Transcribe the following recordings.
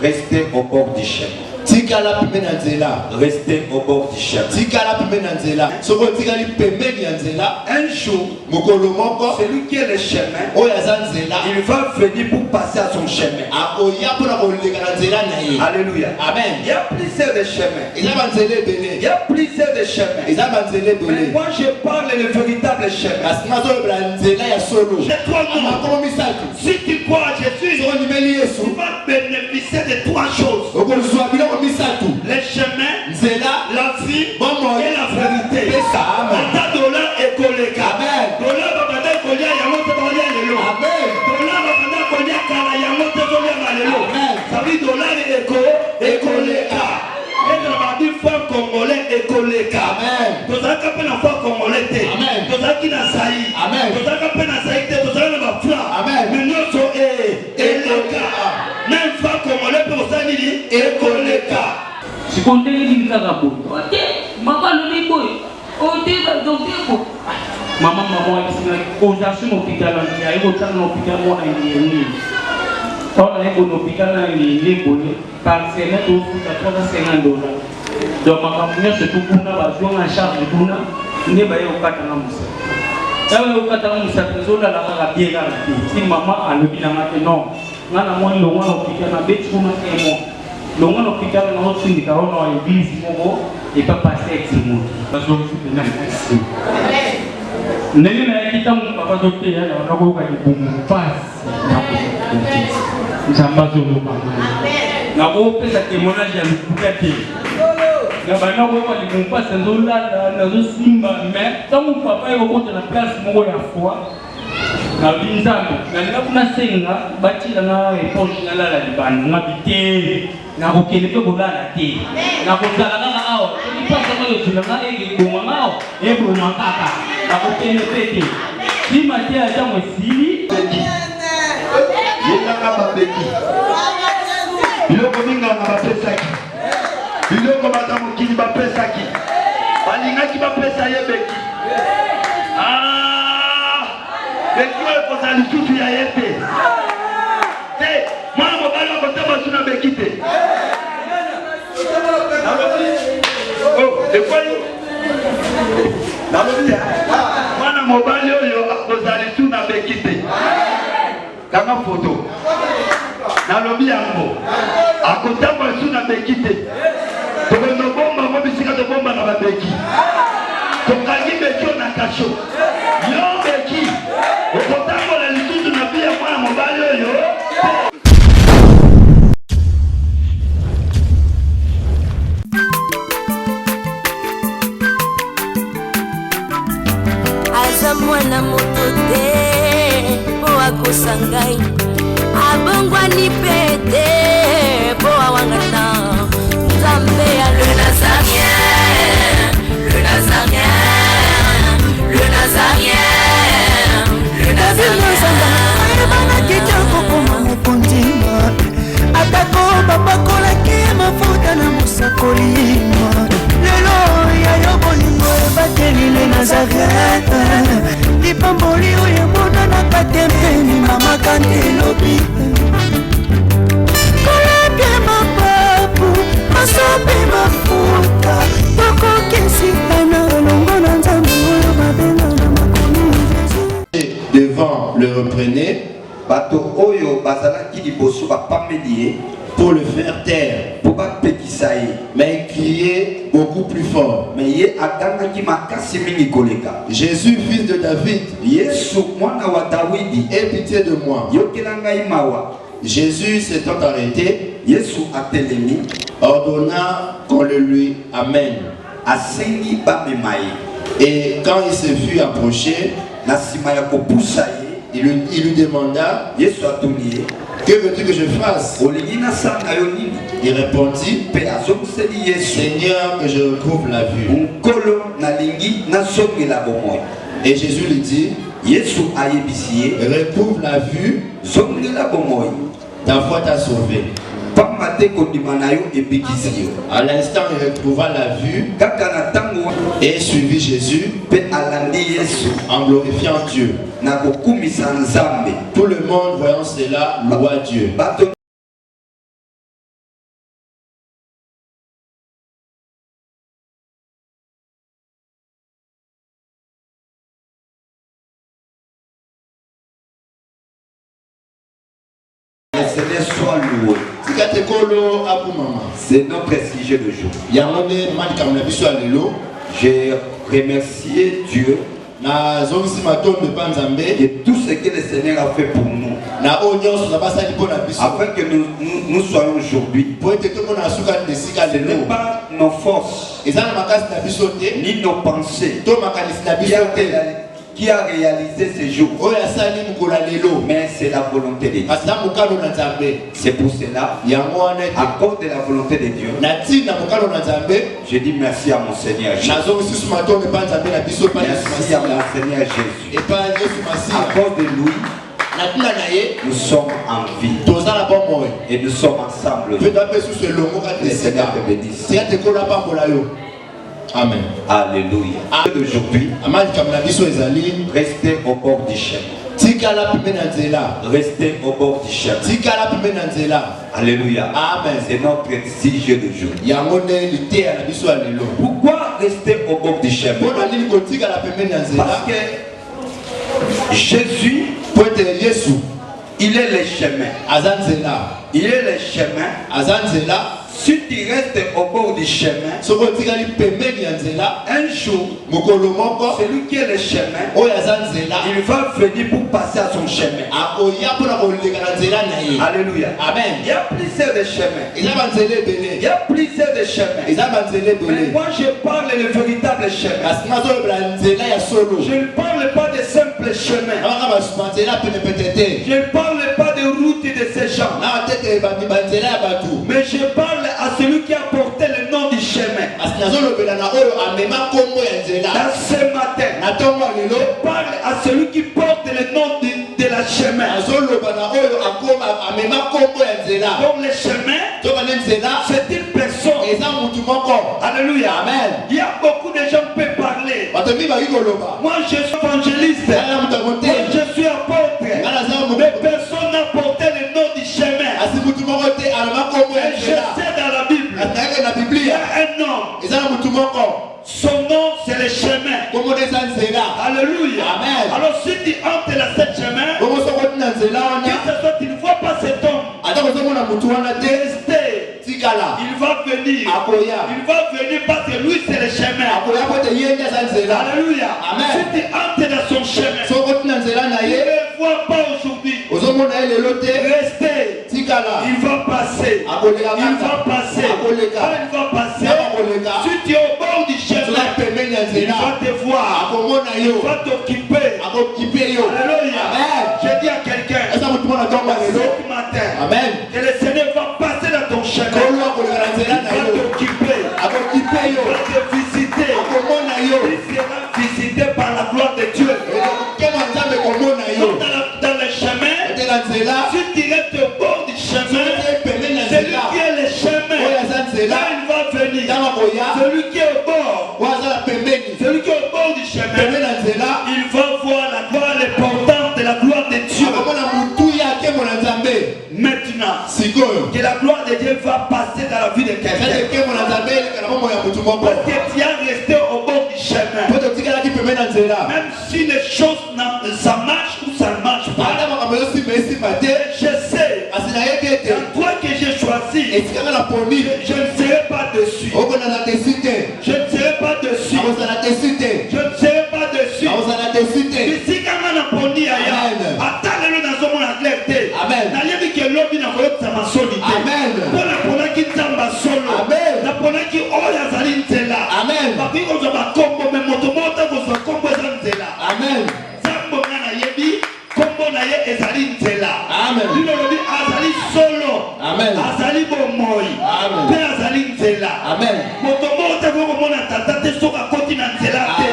Restez au bord du chemin. Restez au bord du chemin. Un jour, celui qui est le chemin, il va venir pour passer à son chemin. Alléluia. Amen. Il y a plusieurs de chemins. Il y a plusieurs de chemins. Mais moi je parle le véritable chemin. Si tu crois à Jésus, tu vas bénéficier de trois choses. Le chemin, la vie et la vérité. Si on te dit que maman, aujourd'hui, l'hôpital, il y a un hôpital, quand on est au hôpital, il est par semaine, il faut $350. Donc, ma femme, surtout pour nous, en charge de nous, on est au Katamusa. Là, au Katamusa, on a la bien. Si maman a le bilan, non, on a moins de l'hôpital, on a bête pour nous. Le monde hôpital, on a reçu des carottes dans l'église, et pas passer avec tout le monde. Nene na kita papa docteur ya na ko ka dibumu pass nzamba zolo mama na ko pesa témoignage ya lukati na bana ko ka dibumu pass nzola na zo simba mais tant papa yo ko na place moko ya foi na binzambe na nga kuna senga batila na éponge na la libana na bité na ko kele pe ko la te na ko sala na awo ni pasa ko yo sila na e ko mama e bro na kaka na ko kele pete si matia ya mo sili yenda ka babeki biloko minga na bapesaki biloko batamu kini bapesaki balingaki bapesa ye beki beki oyo kozala lisusu ya ye te te mwana mobali wakotaba suna beki te ekwayo nalobi mwana mobali oyo akozala lisusu na beki te kanga foto nalobi yango akotaba lisusu na beki te tokendo bomba mo bisika tobomba na babeki tokangi beki oyo na kasho yo beki okotambola lisusu na bia mwana mobali oyo aza mwana moto te po akosangai abongwani pete po awangata nzambe ya le nazarien le nazarien le nazarien le nazarien ebana kitoko koma mokondima atako bapakolaki mafuta na mosakolima lelo ya yo bolingo ebateli le nazareth lipamboli oyo emonanaka tempeni mama kandelobi kolapie mapapu masopi mafuta tokokisikana longo na nzambe oyo babenga na makomi devant le reprenez bato oyo bazalaki liboso bapameli pour le faire taire, po bapekisa ye mais crier beaucoup plus fort. me ye agangaki makasi mingi koleka Jésus, fils de David, yesu mwana wa dawidi aie pitié de moi. yokela ngai mawa Jésus s'étant arrêté, yesu atelemi ordonna qu'on le lui amène. asengi bamema ye Et quand il se fut approché, na nsima ya kopusa ye il lui demanda, yesu atuni ye que veux-tu que je fasse? olingi nasala yo nini Il répondit, mpe azongiseli yesu Seigneur, que je retrouve la vue. nkolo nalingi nazongela bomoi Et Jésus lui dit, yesu ayebisi ye retrouve la vue, zongela bomoi ta foi t'a sauvé. pamba te kondima na yo ebikisi yo À l'instant, il retrouva la vue kaka na ntango et suivit Jésus mpe alandi yesu en glorifiant Dieu. na kokumisa nzambe Tout le monde voyant cela loua Dieu. bato Seigneur soit loué. C'est notre sujet de jour. J'ai remercié Dieu de tout ce que le Seigneur a fait pour nous. Afin que nous soyons aujourd'hui. Ce n'est pas nos forces ni nos pensées qui a réalisé ce jour. Mais c'est la volonté de Dieu. C'est pour cela, à cause de la volonté de Dieu, je dis merci à mon Seigneur Jésus. Merci à mon Seigneur Jésus. À cause de lui, nous sommes en vie. Et nous sommes ensemble. Le Seigneur te bénisse. Amen. Alléluia. Aujourd'hui, restez au bord du chemin. Restez au bord du chemin. Alléluia. Amen. C'est notre sujet de jour. Pourquoi rester au bord du chemin? Parce que Jésus, il est le chemin. Il est le chemin. Si tu restes au bord du chemin, un jour, celui qui est le chemin, il va venir pour passer à son chemin. Alléluia. Amen. Il y a plusieurs de chemins. Il y a plusieurs de chemins. Mais moi je parle le véritable chemin. Je ne parle pas de simples chemins. Je ne parle pas de route de ces gens. Mais je parle à celui qui a porté le nom du chemin. Dans ce matin, je parle à celui qui porte le nom de la chemin. Donc le chemin, c'est une personne. Alléluia. Amen. Il y a beaucoup de gens qui peuvent parler. Moi je suis évangéliste. Moi je suis apôtre. Mais personne n'a porté le nom du chemin. Et je sais dans la Bible, il y a un homme. Son nom c'est le chemin. Alléluia. Amen. Alors si tu entres dans ce chemin, que ce soit, tu ne vois pas cet homme. Restez. Il va venir. Il va venir parce que lui c'est le chemin. Alléluia. Amen. Si tu entres dans son chemin, il ne voit pas aujourd'hui. Restez. Il va passer. Il va passer. Quand il va passer, si tu es au bord du chemin, il va te voir. Il va t'occuper. Alléluia. Je dis à quelqu'un, ce matin, que le Seigneur va passer dans ton chemin. Il va t'occuper. Il va te visiter. Il sera visité par la gloire de Dieu. Donc dans le chemin, si tu restes au bord du chemin, celui qui est le chemin, là il va venir. Celui qui est au bord, celui qui est au bord du chemin, il va voir la gloire, l'importance de la gloire de Dieu. Maintenant, que la gloire de Dieu va passer dans la vie de quelqu'un. Parce que tu as resté au bord du chemin. Même si les choses, ça marche ou ça ne marche pas. Je sais, dans toi que j'ai choisi, je ne serai pas dessus. Je ne serai pas dessus. Je ne serai pas dessus. Ici, quand on a poni ailleurs, attendez-le dans un monde athlétique. N'allez que l'homme n'a pas de ma solité. Pour la pona qui tamba solo. La pona qui oya zali nzela. Papi ko zo ba kombo me motomota ko zo kombo zanzela. Zambo ngana yebi kombo na ye ezali nzela. Lino lobi azali solo. Azali bomoi. Pe azali nzela. Motomota ko mona tata te soka koti na nzela te.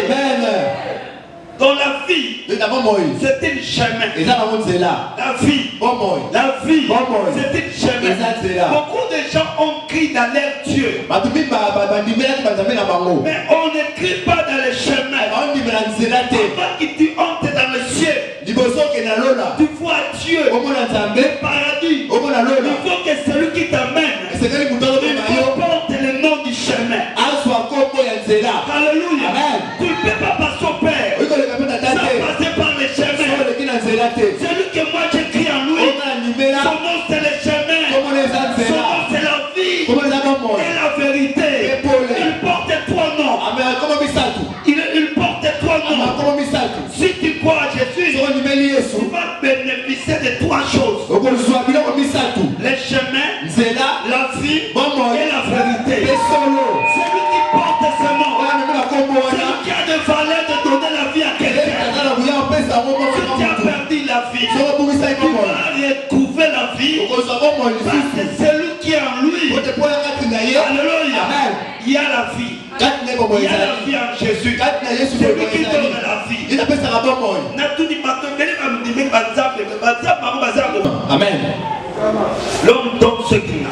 Dans la vie, c'est un chemin. La vie, c'est un chemin. Beaucoup de gens ont crié dans leur Dieu. Mais on ne crie pas dans le chemin. Avant que tu entres dans le ciel, tu vois Dieu, le paradis. Il faut que celui qui t'amène, il porte le nom du chemin. Alléluia. Tu ne peux pas passer au Père. Ça passer par le chemin. Celui que moi j'écris en lui, son nom c'est le chemin. Nzela, la vie Bon, et la vérité. Solo. Celui qui porte ce nom, celui qui a de valeur de donner la vie à quelqu'un. Si tu as perdu la vie, tu vas retrouver la vie parce que celui qui est en lui, alléluia, il y a la vie. Il y a la vie en Jésus. Celui qui donne la vie. Amen. L'homme donne ce qu'il a.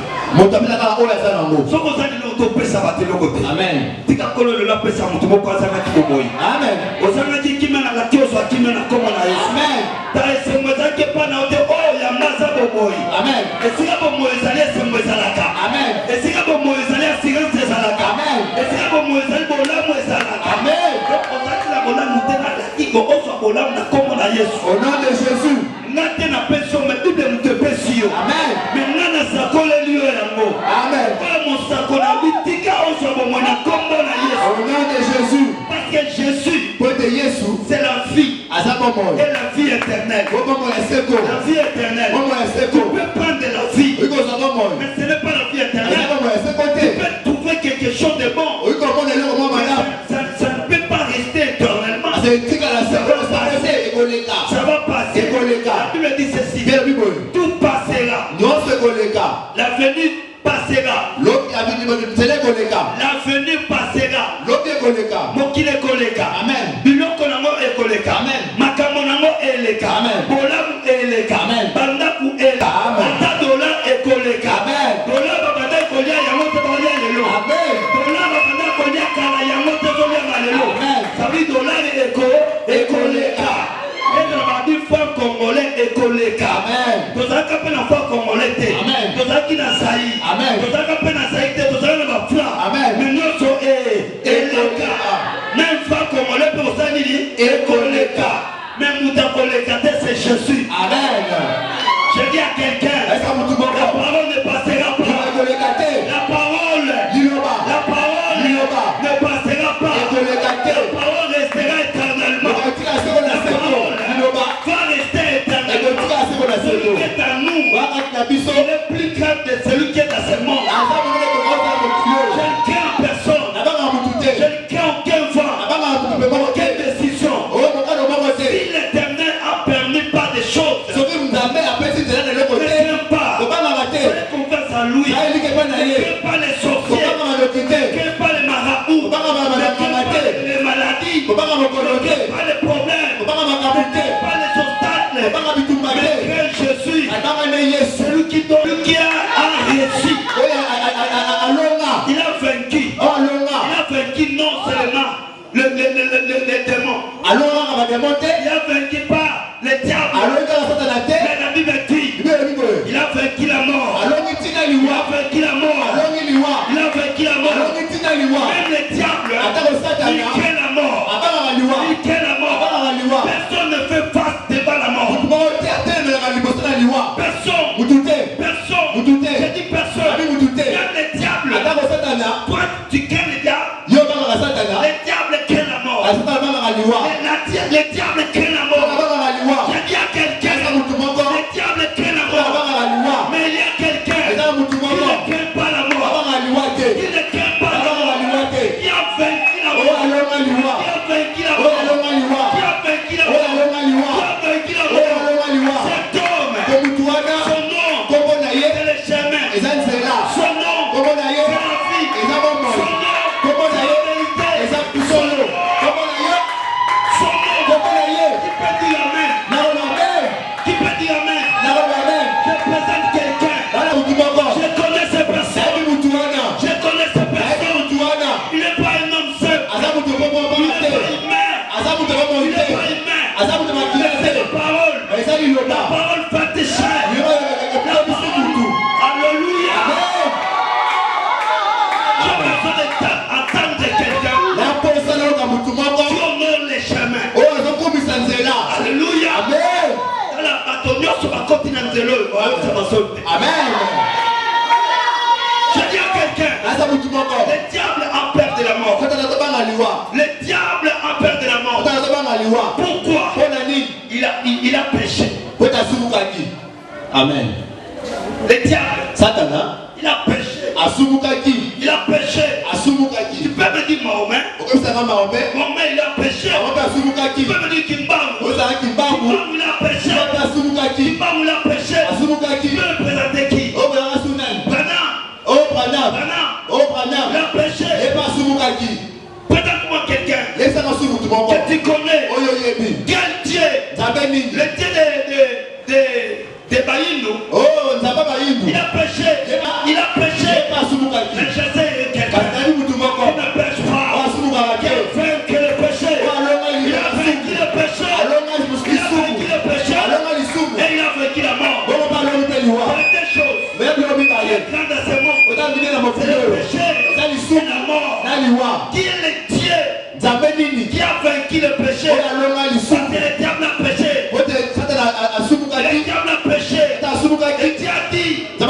Amen. Au nom de Jésus. Amen. Au nom de Jésus. Parce que Jésus, c'est la vie. Et la vie éternelle. La vie éternelle. Tu peux prendre de la vie, mais ce n'est pas la vie éternelle. Tu peux trouver quelque chose de bon. Ça ne peut pas rester éternellement. Ça va passer. La Bible dit ceci. Tout passera. L'avenir passera. L'avenir passera. Mokile koleka. Amen. Biloko nango ekoleka. Amen. Makambo nango eleka. Amen. Bolamu eleka. Amen. Bandaku eleka. Amen. Ata dola ekoleka. Amen. Dola babanda kolia yango te kolia lelo. Amen. Dola babanda kolia kala yango te kolia lelo. Amen. Sabi dola ekoleka. Et dans la vie foi congolais ekoleka. Amen. Tozaka pe na foi congolais te. Amen. Tozaki na sayi. Amen. Tozaka pe na sayi te. Tozaka na bafra. Amen. Mais nyonso eleka. Même foi congolais pe osanili ekoleka. Mais muta koleka te c'est Jésus. Amen. Je dis à quelqu'un, la parole ne passera pas. La parole ne passera pas. La parole restera éternellement. La parole va rester éternellement. Celui qui est en nous, il est plus grand que celui qui est dans ce monde. Je ne crains personne. Je ne crains aucun vent, aucune décision. Si l'Éternel a permis pas des choses, ne crains pas. Fais confiance à lui. Ne crains pas les sorciers. Ne crains pas les marabouts. Ne crains pas les maladies. Ne crains pas les problèmes. Ne crains pas les obstacles. Mais crains Jésus. Celui qui donne, celui qui a réussi. Il a vaincu. Il a vaincu non seulement les démons. Il a vaincu pas les diables. Mais la Bible dit, il a vaincu la mort. Il a vaincu la mort. Il a vaincu la mort. Même les diables, il crée la mort. Il crée la mort. Personne ne fait face devant la mort. Personne. J'ai dit personne. Même les diables. Toi, tu crées les diables. Les diables créent la mort. Les diables créent la mort. J'ai dit à quelqu'un, les diables créent la mort. Mais il y a quelqu'un qui ne craint pas la mort. Qui ne craint pas la mort. Qui a vaincu la mort. Qui a vaincu la mort. Qui a vaincu la mort. Qui a vaincu la mort. Cet homme, son nom, c'est le chemin. Son nom, c'est la vie. Son nom, c'est la vérité. Son nom, qui peut dire amen. Qui peut dire amen. Je présente quelqu'un. Je connais ces personnes. Je connais ces personnes. Il n'est pas un homme seul. Il n'est pas humain. Il n'est pas humain. C'est la parole. La parole fait des chair. Alléluia. Tu as besoin d'attendre quelqu'un qui honore les chemins. Alléluia. Amen. Je dis à quelqu'un, le diable a peur de la mort. Le diable a peur de la mort. Pourquoi? Il a péché. Amen. Le diable, Satan Il a péché. Asumukaki. Il a péché. Asumukaki. Tu peux me dire Mahomet? Mahomet, il a péché. Tu peux me dire Kimbangu? Kimbangu, il a péché. Kimbangu, il a péché. Tu peux me présenter qui? Branham. Il a péché. Présente-moi quelqu'un que tu connais. Quel Dieu? Le Dieu des Baïndou. Il a péché. Mais je sais quelqu'un qui ne pêche pas. Qui a vaincu le péché. Il a vaincu le péché. Et il a vaincu la mort. C'est des choses. Quand dans ce monde, c'est le péché et la mort. Qui est le Dieu qui a vaincu le péché? Parce que le diable a péché. Le diable a péché. Et Dieu a dit, comme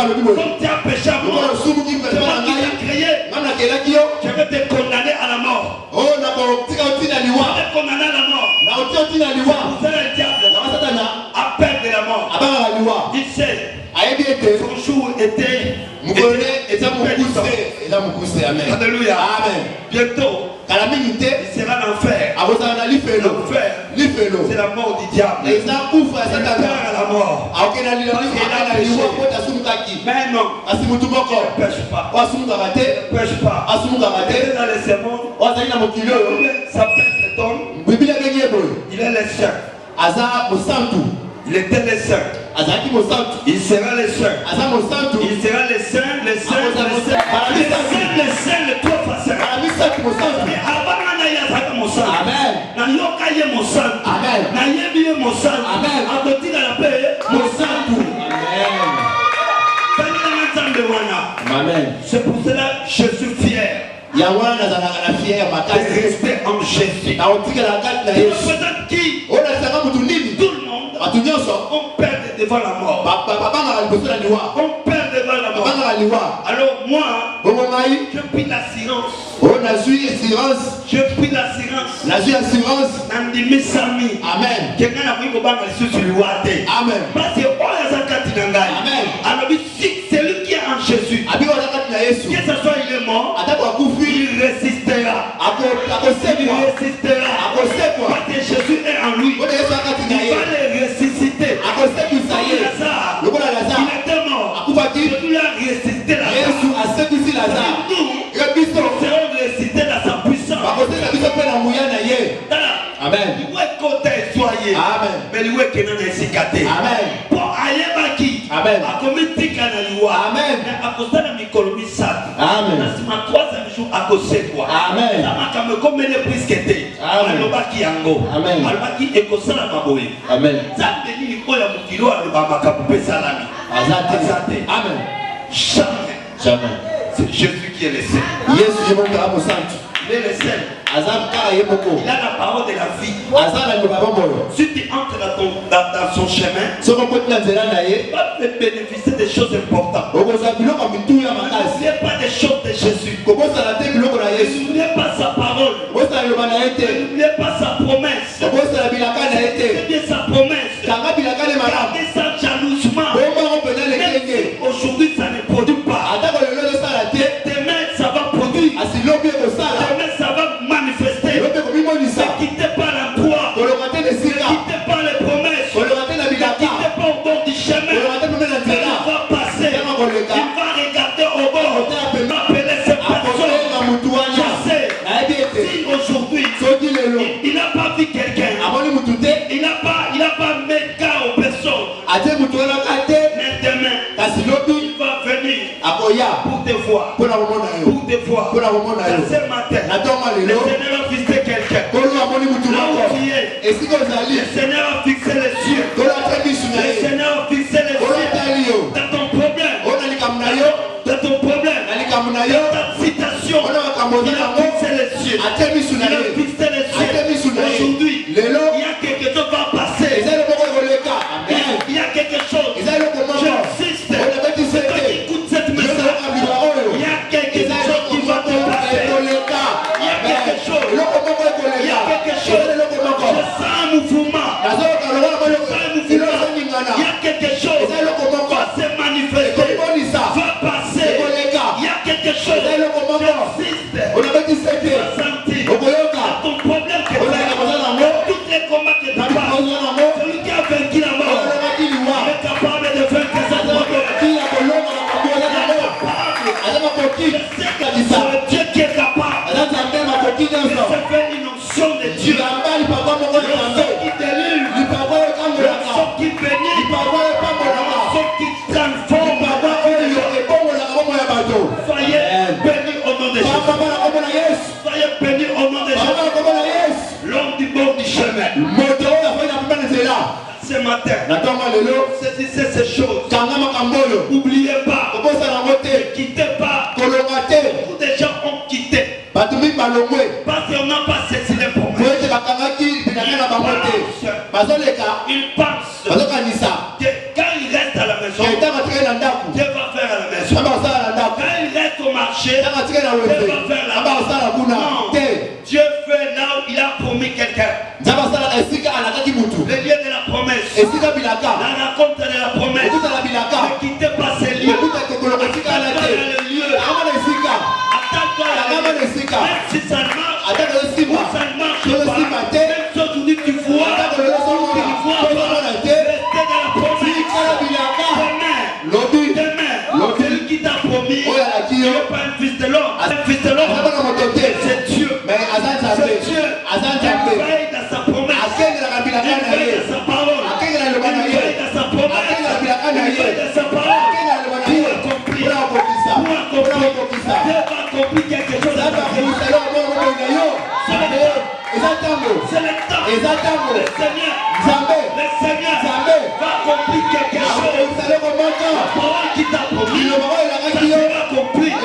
tu as péché à moi, c'est moi qui t'ai créé. Je vais te condamner à la mort. Je vais te condamner à la mort. C'est le diable a peur de la mort. Il sait. Son jour était Alléluia. Bientôt, il sera l'enfer. L'enfer, c'est la mort du diable. C'est le peur à la mort. Mais non, il ne pêche pas. Il ne pêche pas. Dans les sermons, ça pèse cet homme. Il est le saint. Il était le saint. Il sera le saint. Il sera le saint, le trois fois saint. Mais avant mon saint. Na yoka ye mon saint. Na yebi mon saint. A côté de la paix, mon saint. C'est pour cela que je suis fier. De rester en Jésus. Peut-être qui? Tout le monde. On perd devant la mort. On perd devant la mort. Alors moi, je prie l'assurance. Je prie l'assurance. Nandimi Sami. Amen. Quelqu'un a pris le banc sur lui. Amen. Parce que alors c'est lui qui est en Jésus. Que ce soit il est mort, il résistera. Il résistera. Parce que Jésus est en lui. Il va le ressusciter. Lazare, il était mort. Jésus l'a ressuscité Lazare. Nous serons ressuscités dans sa puissance. Amen. Il va côté soyez. Mais il va qu'il n'ait pas. Amen. Pour aller baki. Amen. A commis kanaliwa. Amen. Mais à cause de la micologie ça. Amen. C'est ma troisième jour à cause de quoi. Amen. Ça m'a comme combien de prises que t'es. Amen. Alors baki yango. Amen. Alors baki ekosa la maboye. Amen. Ça me dit quoi ya mukilo à baba kapoupe salami. Azate. Amen. Jamais. C'est Jésus qui est le Saint. Yesu je monte à mon saint. Il est le Saint. Il a la parole de la vie. Si tu entres dans son chemin, tu vas bénéficier des choses importantes. N'oubliez pas des choses de Jésus. N'oubliez pas sa parole. N'oubliez pas sa promesse. C'est bien sa promesse. Gardez ça jalousement. Aujourd'hui ça ne produit pas. Demain ça va produire. Demain ça va manifester. Ne quittez pas l'emploi. Ne quittez pas les promesses. Ne quittez pas au bord du chemin. Il va passer. Il va regarder au bord. Il va appeler ses personnes. Je sais. Si aujourd'hui il n'a pas vu quelqu'un, il n'a pas mis cas aux personnes. Mais demain, il va venir pour te voir. Pour te voir. Ce matin, le Seigneur a fixé quelqu'un. Là où tu es, le Seigneur a fixé les cieux. Le Seigneur a fixé les cieux. Dans ton problème, dans ta citation, il a fixé les cieux. Il a fixé les cieux. Aujourd'hui, il y a quelque chose qui va passer. Il y a quelque chose. J'insiste. Quand tu écoutes cette message, il y a quelque chose qui va te passer. Il y a quelque chose. Il y a quelque chose. Je sens un mouvement. Il y a quelque chose qui va se manifester. Va passer. J'insiste. On a 27 Tu vas sentir. Okoyoka. Ton problème que tu On a as. Tous les combats que tu as. Celui qui a vaincu la mort. Il est capable de vaincre sa problème. Je sais que c'est le Dieu qui est capable. Je fais une onction de Dieu. L'onction qui délivre. L'onction qui bénit. L'onction qui transforme. Soyez bénis au nom de Jésus. Soyez bénis au nom de Jésus. L'homme du bord du chemin. Ce matin, saisissez ces choses. N'oubliez pas. Ne quittez pas. Beaucoup de gens ont quitté. Parce qu'on n'a pas saisi les promesses. Ils pensent que quand ils restent à la maison, Dieu va faire à la maison. Quand ils restent au marché, Dieu va faire la maison. Non, Dieu fait là où il a promis quelqu'un. Le lieu de la promesse. La rencontre de la promesse. Ne quittez pas ces lieux. Attends-toi dans le lieu. Attends-toi dans le lieu. Même si ça marche, ou ça ne marche pas, même si aujourd'hui tu vois, tu ne vois pas, restez dans la promesse. Demain, celui qui t'a promis, il n'est pas un fils de l'homme. Un fils de l'homme, c'est Dieu. C'est Dieu. Il veille dans sa promesse. Il veille dans sa parole. Il veille dans sa promesse. Il veille dans sa parole. Pour accomplir. Dieu va accomplir quelque chose. C'est le temps. Le Seigneur va accomplir quelque chose. La parole qui t'a promis, ça sera accompli. Nous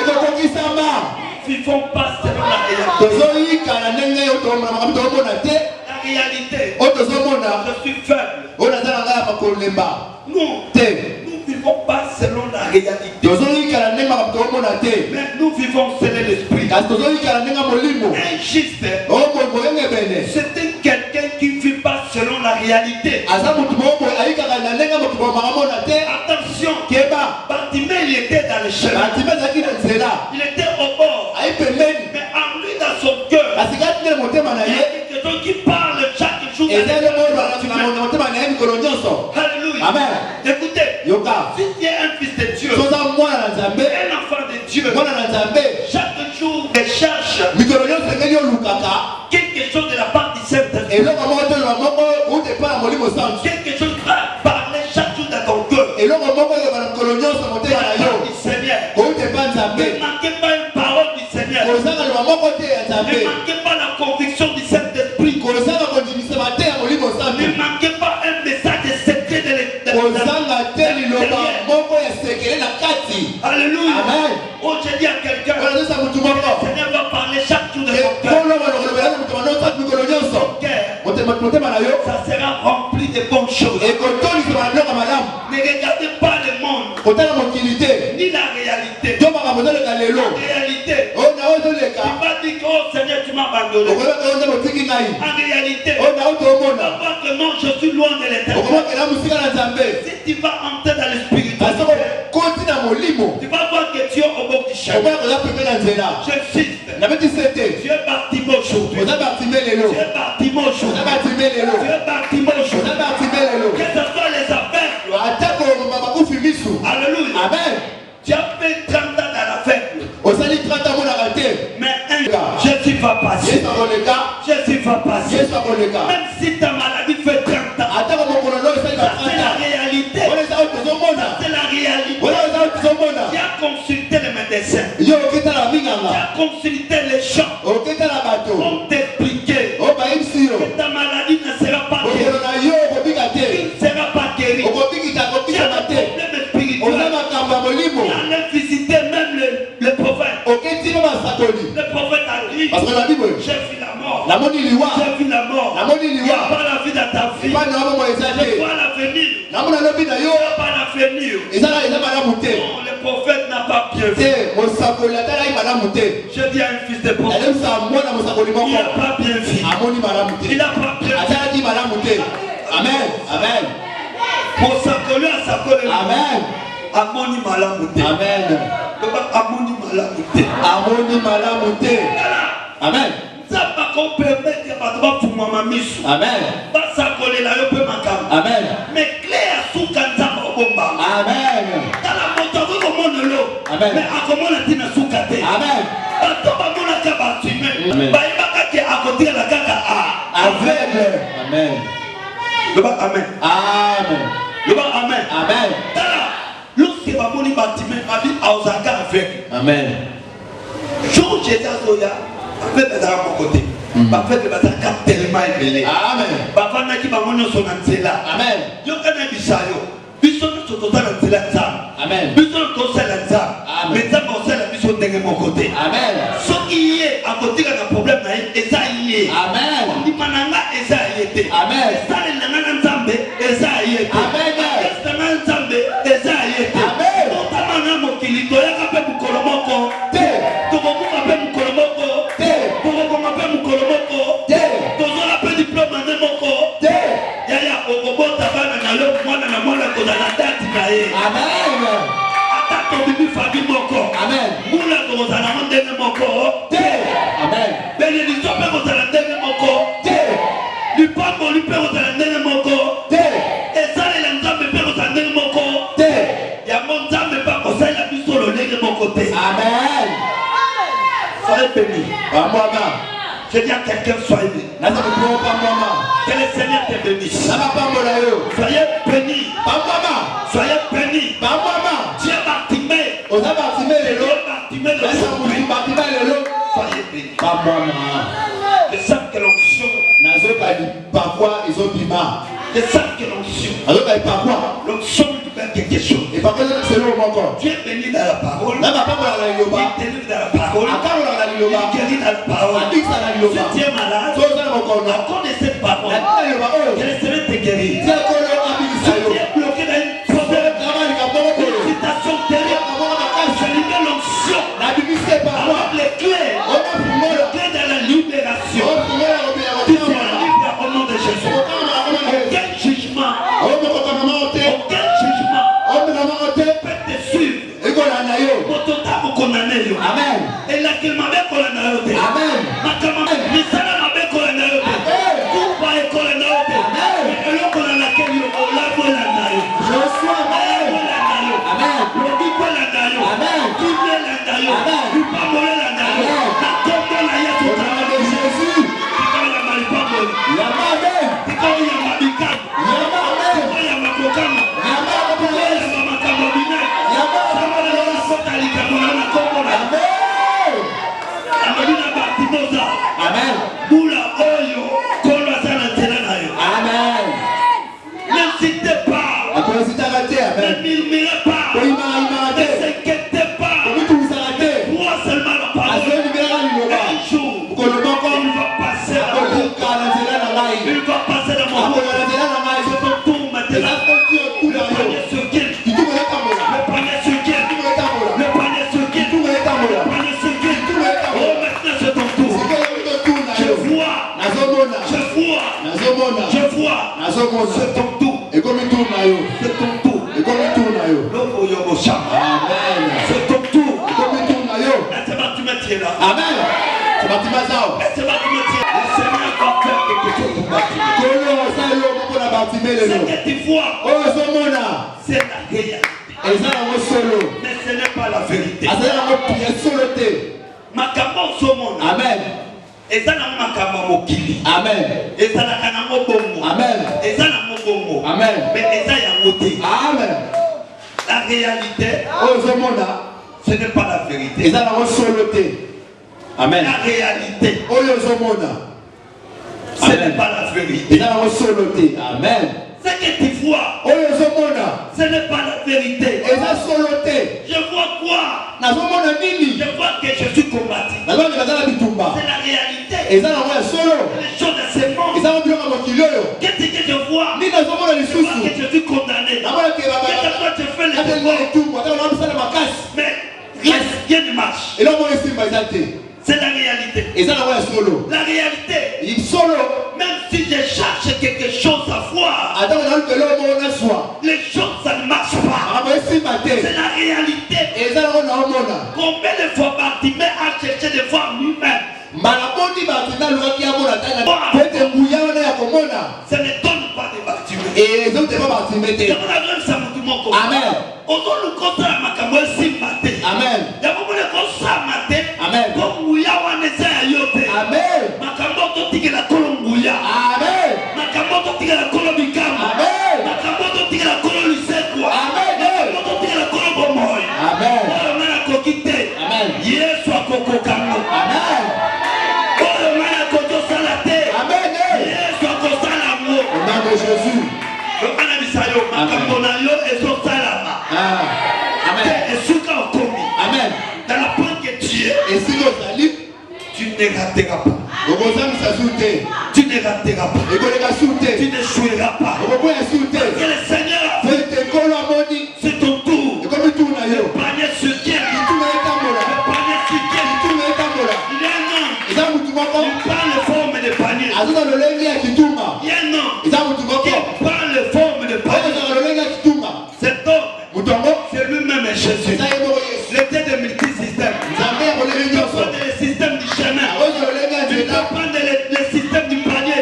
ne vivons pas selon la réalité. La réalité, je suis faible. Nous ne vivons pas selon la réalité. Mais nous vivons selon l'esprit. Un juste, c'était quelqu'un qui ne vit pas selon la réalité. Attention, Bartimée, il était dans le chemin. Il était au bord. Mais en lui, dans son cœur, il y a quelque chose qui parle chaque jour. Alléluia. Amen. Écoutez, si tu es un fils de Dieu, un enfant de Dieu, chaque jour recherche quelque chose de la part du Saint-Esprit. Quelque chose va parler chaque jour dans ton cœur. De la part du Seigneur. Ne manquez pas une parole du Seigneur. Ne manquez pas la conviction du Saint-Esprit. Ne manquez pas un message secret de Alléluia. Oh, je dis à quelqu'un, le Seigneur va parler chaque jour de ton cœur. Ça sera rempli de bonnes choses. Ne regardez pas le monde, ni la réalité. La réalité, tu vas dire que oh Seigneur, tu m'as abandonné. En réalité, on voit que non, je suis loin de l'éternel. Si tu vas entrer dans le spiritualité, tu vas voir que Dieu est au bord du chemin. J'insiste. Dieu est Bartimée aujourd'hui. Dieu est Bartimée aujourd'hui. Que ce soit les affaires. Alléluia. Amen. Tu as fait 30 ans dans la fête. Mais Jésus va passer. Jésus va passer. Même si ta maladie fait 30 ans. C'est la réalité. C'est la réalité. Tu as consulté les médecins. Tu as consulté les gens. On t'expliqué que ta maladie ne sera pas guérie. Il ne sera pas guérie. Tu as des problèmes spirituels. Tu allais visiter même le prophète. Le prophète a dit, j'ai vu la mort. J'ai vu la mort. Il n'y a pas la vie dans ta vie. Je vois l'avenir. Il n'y a pas l'avenir. Non, le prophète n'a pas bien vu. Je dis à un fils de prophète, il n'a pas bien vu. Il n'a pas bien vu. Amen. Amen. Pour s'accoler à s'accoler. Amen. amoni malamu te. Amen. Amoni malamu te. Amoni malamu te. Amen. Zapa ko permettre ba fuma mamisu. Amen. Basa kolela yo pe makam. Amen. Mais clair suka nzamba obomba. Amen. Tala moto ko monolo. Amen. Mais akomona tina suka te. Amen. Bato ba mona ka ba tume. Ba ibaka ke akotira la kaka a. Aveugle. Amen. Loba amen. Amen. Loba amen. Amen. Tala lorsque ba moni batime abi auzaka aveugle. Amen. Jour Jésus azoya avec les armes à côté. Avec les batailles tellement élevées. Amen. Papa n'a qui va monter son anzela. Amen. Yo kana bisayo. Biso to total anzela nzam. Amen. Biso to sel nzam. Amen. Mais nzam o sel biso ndenge mon côté. Amen. So qui est à côté d'un problème na eza yé. Amen. Di mananga eza yété. Amen. Ça le nanga nzambe eza yété. Amen. Eza nzambe eza yété. Amen. Otamana mokili to ya kape mukolo moko. Te. To ko kape mukolo moko. Te. Tozola pe diplôme na moko te yaya okobota bana na yo mwana na mwana kozala dati na ye. Amen. Ata tobibi fabi moko. Amen. Mula kozala na ndenge moko te. Amen. Bénédiction pe kozala ndenge moko te. Lipamboli pe kozala ndenge moko te. Esalela nzambe pe kozala ndenge moko te. Yango nzambe pa kosalela biso lolenge moko te. Amen. Soyez bénis. Maman. Je dis à quelqu'un, soyez béni. Que le Seigneur te bénisse. Soyez bénis. Soyez bénis. Dieu Bartimée. Soyez bénis. Je sens que l'onction. Je sens que l'onction. L'onction du Père quelque chose. Dieu bénit dans la parole. Il délivre dans la parole. Il guérit dans la parole. Si tu es malade, à cause de cette parole, que le Seigneur te guérit. Si tu es bloqué dans une problème, une situation terrible, je libère l'onction. Avec les clés de la libération. Tu seras libre au nom de Jésus. Aucun jugement peut te suivre. Amen. Et là qu'il m'a bien collé. Amen. Amen. N'insistez pas. Ne murmurez pas. Ne s'inquiétez pas. Moi seulement la parole. Un jour, il va passer dans mon cœur. Il va passer dans mon cœur. C'est ton tour maintenant. Le panier sur qui? Le panier sur qui? Le panier sur qui? Le panier sur qui? Oh, maintenant c'est ton tour. Je vois. C'est ton tour. C'est ton tour. Amen. C'est ton tour. Amen. C'est bâtiment ça. Le Seigneur va faire quelque chose pour bâtir. Ce que tu vois, c'est la réalité. Mais ce n'est pas la vérité. Makambo somona. Amen. Ezana makambo mokili. Amen. Ezana kana mobongo. Amen. Ezana mobongo. Amen. Mais eza ya moté. Amen. La réalité, ce n'est pas la vérité. Amen. La réalité, ce n'est pas la vérité. Amen. Ce que tu vois, ce n'est pas la vérité. Je vois quoi? Je vois que je suis combattu. C'est la réalité. Les choses de ce monde. Qu'est-ce que je vois? Je vois que je suis condamné. Qu'est-ce que tu fais les efforts? Mais rien ne marche. C'est la réalité. La réalité, même si je cherche quelque chose à voir, les choses ça ne marche pas. C'est la réalité. Combien de fois Bartimée a cherché de voir lui-même? Ça ne donne pas de Bartimée. Amen. Amen. Amen. Jésus. Amen. Dans la pointe que tu es, Et si nous allons, tu ne rateras pas. tu Tu ne rateras pas. Tu n'échoueras pas. Que le Seigneur a fait, c'est ton tour. Le panier sur quel il y a un homme, il prend les formes de panier. Il y a un homme qui prend les formes de panier. Cet homme, c'est lui-même Jésus. Il était de multisystèmes. Tu peux prendre le système du chemin. Tu peux prendre le système du panier.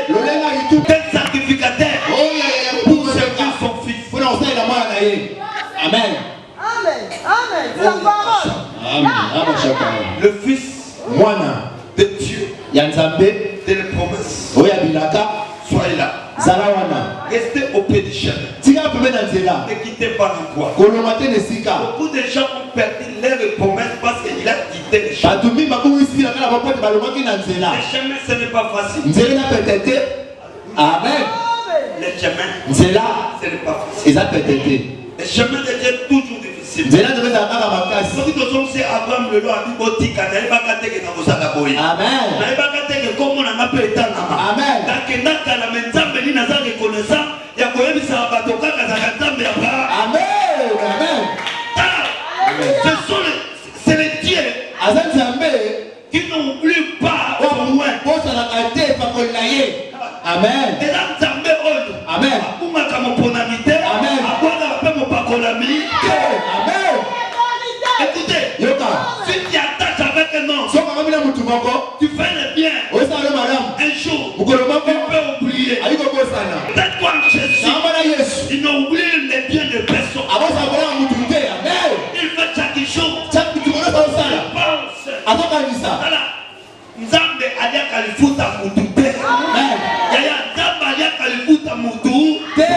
Tel sacrificateur pour servir son fils. Amen. Amen. Amen. C'est la parole. Le fils de Dieu, de la promesse, soyez là. Restez au pied du chemin. Ne quittez pas l'endroit. Beaucoup de gens ont perdu leur promesse parce qu'il a quitté le chemin. Le chemin, ce n'est pas facile. Amen. Le chemin, ce n'est pas facile. Le chemin de Dieu est toujours difficile. Soki tozongisi Abraham lelo abi botika nayebaka teke na kosala boye. Nayebaka teke kombo na nga mpe etangama. Nakendaka na me nzambe nini naza reconnaissant ya koyebisaka bato kaka zaka nzambe ya Abraham. C'est le Dieu qui n'oublie pas au loin. Amen. Eza nzambe oyo abungaka moponami te, abwaka mpe mopakolami te. Écoutez, si tu attaches avec un homme, tu fais le bien, un jour, tu peux oublier. Peut-être toi Jésus, il n'a oublié les biens de personne. Il fait chaque jour, il pense. Voilà, Nzambe aliaka lifuta mutu te. Yaya Nzambe aliaka lifuta mutu te.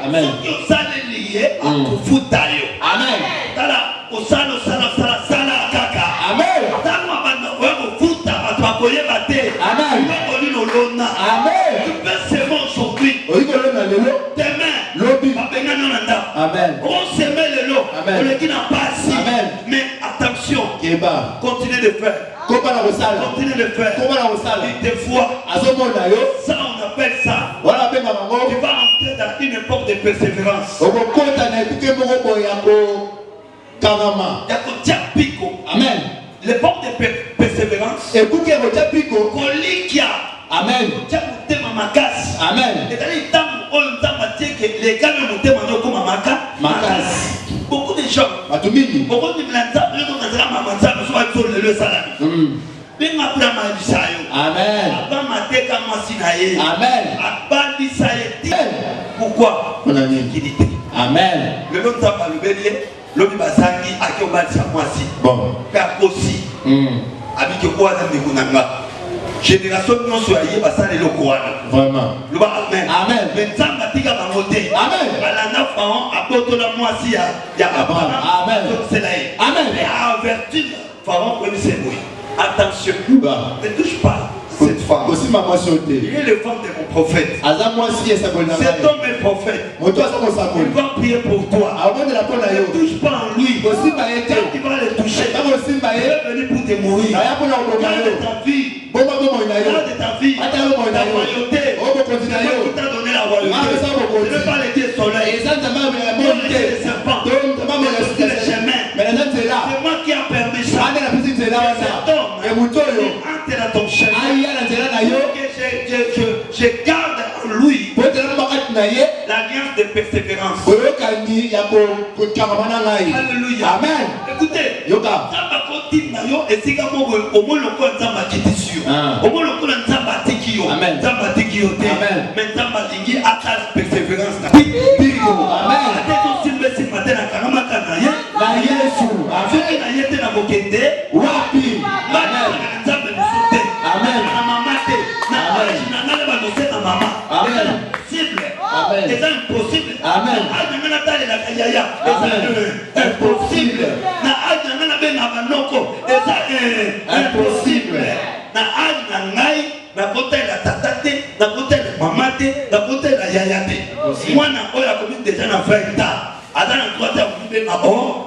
Soki osali liye akufuta yo. Tala osala kaka. Tango abanda kofuta bato bakoyeba te. Okolino lona. Tu peux s'aimer aujourd'hui. Demain, babengana na ndako. On s'aimer lelo. Oleki na pasi. Mais attention, continue de faire. Continue de faire. Des fois, ça on appelle ça. Tu vas entrer dans une époque de persévérance. Amen. L'époque de persévérance. Kolikia. Amen. Amen. Beaucoup de gens. Beaucoup de Pourquoi? Amen. Le nom t'a pas le bélier. L'homme bazangi a qui on va dire moi si. Bon. Car aussi. Avec quoi dans les kunanga. Génération non soyez basale le Coran. Vraiment. Le amen. Amen. Mais ça m'a dit qu'à ma montée. Amen. À la 9 ans, à côté de la moi si il y a Abraham. Amen. C'est là. Amen. Mais à vertu, Pharaon prenait ses bruits. Attention. Ne touche pas cette femme. Il est le femme de mon prophète. Cet homme est prophète. Il va prier pour toi. Ne touche pas en lui. Quand tu vas le toucher, il va venir pour te mourir. Garde ta vie. Garde ta vie. Ta royauté. Il t'a donné la royauté. Je ne veux pas le dire soleil. Le serpent. Le chemin. C'est moi qui a permis ça. Cet homme, il entre dans ton chemin. Je garde en lui l'alliance de persévérance. kasi ya kokamana ngai. Alléluia. Amen. Écoutez, Yoka. Nzamba koti na yo esika moko omoloko Nzamba kitisi yo. Omoloko Nzamba tiki yo. Amen. Nzamba tiki yo te. Amen. Mais Nzamba lingi ata persévérance na. Biko. Amen. Ate to simbe si matena kanama kana ye. Na Yesu. Afeki na yete na bokende. Wapi. Amen. Nzamba bisote. Amen. Na mama te. Na Amen. na ngale ba no na mama. Amen. Impossible. Amen. C'est impossible. Amen. Amen. Tale la kayaya. C'est impossible. Na aja na be na banoko. C'est impossible. Na aja na ngai na kota la tatate, na kota la mamate, na kota la yayate. Mwana oya komi déjà na frère ta. Adana droite à na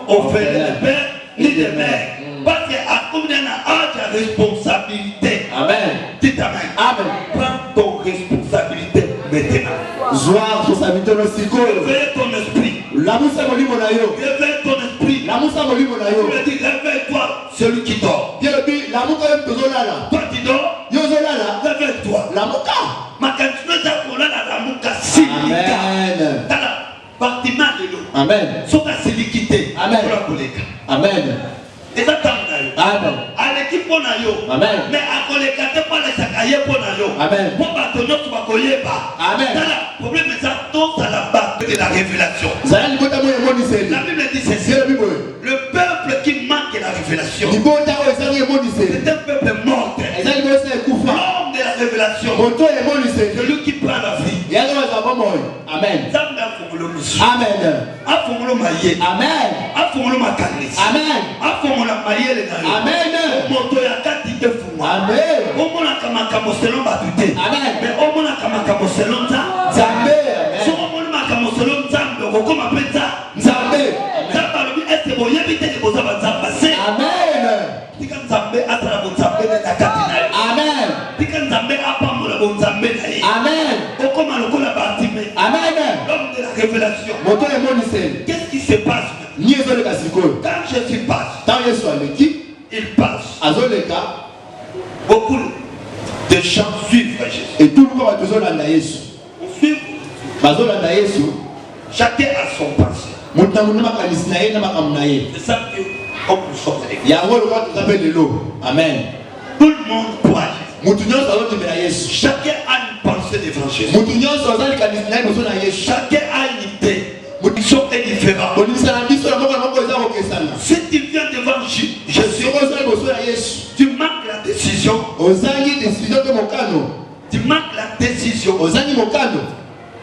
on fait de père ni de mère. Parce que à combien na aja responsabilité. Amen. Dis amen. Amen. Prends ton responsabilité maintenant. Zoar responsabilité no sikoyo. Réveille ton esprit. La musa molimo na yo. Réveille ton esprit. La musa molimo na yo. Je dis réveille-toi, celui qui dort. Dieu dit la muka yo tozolala. Toi tu dors, Yo zolala. réveille-toi. La muka. Makantuno za kolala la muka silika. Amen. Tala, bâtiment de l'eau. Amen. Soka silikité. Amen. Pour la koleka. Amen. Et ça t'a yo. Amen. À l'équipe pour na yo. Amen. Mais à koleka te pas les sakaye pour na yo. Amen. Pour batonyo tu vas koyeba. Amen. Tala, problème c'est ça, tout ça la bas de la révélation. Zali bota moyo moni seli. La Bible dit ceci. C'est la Bible. Le peuple qui manque la révélation, Ni bota o ezali moni seli. c'est un peuple mort. Ezali bosa ekufa. L'homme de la révélation, Moto e moni seli. celui qui prend la vie. Yazo za moyo. Amen. Nzambe afungula olusu, Amen. afungula mayele, Amen. afungula makanisi, Amen. afungula mayele na yo. Amen. Moto ya kati te fungwa. Amen. Omonaka makambo selon bato te. Amen. Mais omonaka makambo selon Nzambe. Nzambe. Soki omoni makambo selon Nzambe okokoma mpe Nzambe. Nzambe alobi ete boyebi te ke boza banzambe se. Amen. Tika Nzambe asala bonzambe na kati na yo. Amen. Tika Nzambe apambola bonzambe na ye. Amen. Okoma lokola Bartimée. Amen. L'homme de la révélation. Moto e moni seli. Qu'est-ce qui se passe maintenant? Ni ezoleka sikoyo. Quand Jésus passe, Tant Yesu aleki, il passe. azoleka Beaucoup de gens suivent Jésus. et tout le monde tozolanda Yesu. On suit. Bazolanda Yesu. Chacun a son passé. Moto na munuma kanisi na ye na makambo na ye. C'est ça que comme nous sommes avec. Yango le roi tozape lelo. Amen. Tout le monde croit Jésus. Mutu nyonso azotemela Yesu. Chacun a une pensée devant Jésus. Mutu nyonso azali kanisi na ye liboso na Yesu. Chacun a une idée. Ils est différent. Bondimisa na biso na moko na moko eza kokesana. Si tu viens devant Jésus, Soko ozali liboso na Yesu. tu manques la décision. Ozangi décision to mokano. Tu manques la décision. Ozangi mokano.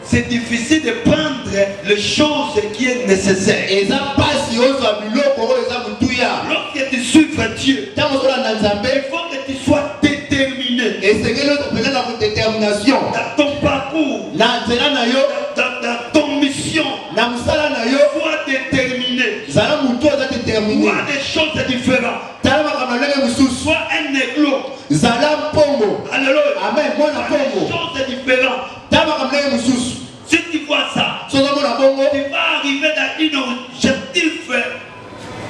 C'est difficile de prendre les choses qui est nécessaire. Eza pasi ozwa biloko oyo eza mutuya. Lorsque tu suivre Dieu, Tango ozolanda Nzambe, il faut que tu sois déterminé esengeli ozopela na détermination. dans ton parcours, Na nzela na yo, dans ton mission. na musala na yo, Sois déterminé. zala mutu oza déterminé. Vois des choses différentes. Tala makambo na ndenge mosusu. Sois un éclos. Zala mpongo. Alléluia. Amen. Mwana Vois des mpongo. choses différentes. Tala makambo na ndenge mosusu. Si tu vois ça, Soki omona bongo. tu vas arriver dans un objectif.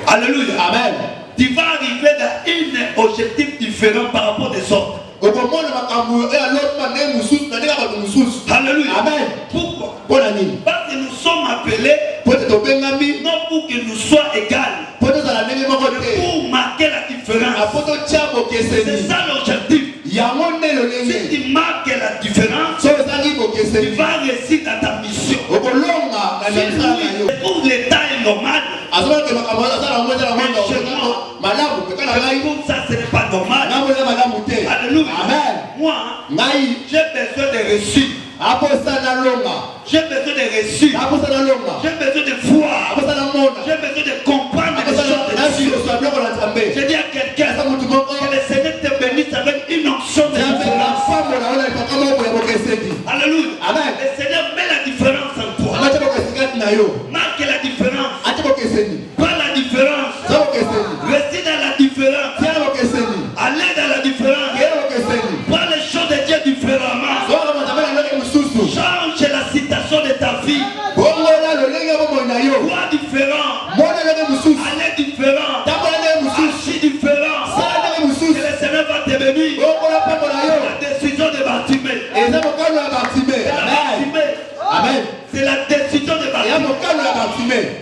Alléluia. Amen. Tu vas arriver dans un objectif différent par rapport des autres. Okomona makambo ya lotma ndenge mosusu na ndenge ya bato mosusu. Alléluia. Amen. Pourquoi? Mpona nini? Parce que nous sommes appelés Po ete tobengami, non pour que nous soyons égales, po tozala ndenge moko mais te. pour marquer la différence. Apo totia C'est bokeseni. ça l'objectif. Yango nde Si lolenge. tu marques la différence, So ezangi tu bokeseni. vas réussir dans ta mission. Okolonga na Si misala na yo. oui, pour l'état est normal, Azobaki makambo azala yango ezala yango malamu pe kana ngai. pour ça ce n'est pas normal. Ngambo eza malamu te. Alléluia. Amen. Moi, Ngai j'ai besoin de réussir. aposana longa. J'ai besoin de réussir. Aposana longa. J'ai besoin de voir. Aposana mona. J'ai besoin de comprendre les Aposana choses de nasi Dieu. oswa biloko na Nzambe. Je dis à quelqu'un Eza mutu moko. que le Seigneur te bénisse avec une onction de Nzambe différence. afambola ona epaka moko ya bokeseni. Alléluia. Amen. Le Seigneur met la différence en toi. Amatia bokesi kati na yo. Marque la différence. Atia bokeseni. Pas la différence. Za bokeseni. Restez dans la différence. Tia bokeseni. Allez dans la différence. Tia bokeseni. Prends les choses de Dieu différemment. Zoka Nzambe na ndenge mosusu. Change la citation de ta vie. Bongola lolenge ya bomoi na yo. Vois différent. Mona ndenge mosusu.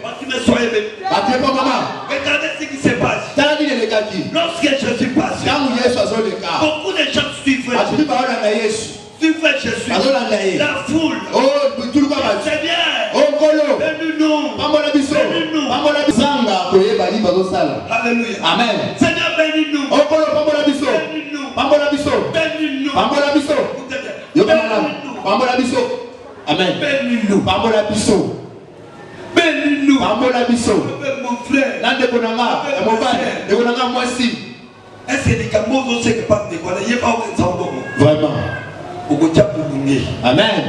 Bartimée, soyez béni. Regardez ce qui se passe. Lorsque Jésus passe, beaucoup de gens suivent Jésus. La foule. C'est bien. Bénis-nous. Alléluia. Amen. Seigneur, bénis-nous. Bénis-nous. Amen. Bénis-nous. Bénis-nous. Mon frère. Est-ce que les camots ont ce que pas de quoi? Il n'y a pas aucun sabot. Vraiment. Amen.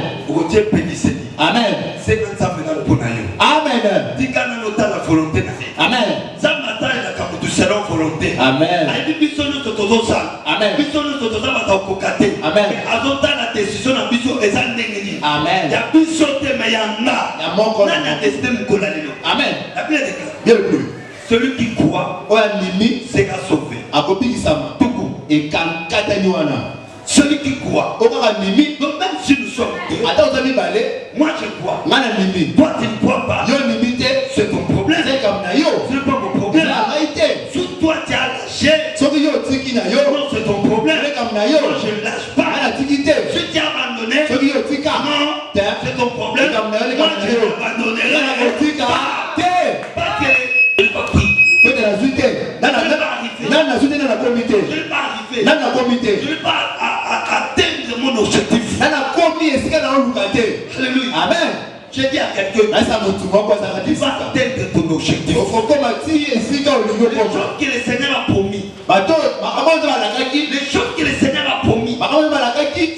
Amen. C'est comme ça que nous avons. Amen. Dis qu'on a noté la volonté. Amen. Ça matin, il a comme du salon volonté. Amen. Il dit bisous nous tous ça. Amen. Bisous nous tous ça va t'occuper. Amen. Mais azota la décision na bisous eza ndengeni. Amen. Ya bisous te mais yanga. Ya moko. Nana décidé m'kola lelo. Amen. La Bible dit Bien plus. celui qui croit c'est qu'à sauver. Akobikisama. Tuku. Et kankata nywana. Celui qui croit. Donc même si nous sommes deux, moi je crois. Toi tu ne crois pas. C'est ton problème. Ce n'est pas mon problème. Si toi tu as lâché, non c'est ton problème. Moi je ne lâche pas. Si tu as abandonné, non c'est ton problème. Moi je n'abandonnerai pas. Parce que je n'ai pas pris. Je ne vais pas atteindre mon objectif. Alléluia. Amen. Je dis à quelqu'un, tu vas atteindre ton objectif. Les choses que le Seigneur a promis, les choses que le Seigneur a promis,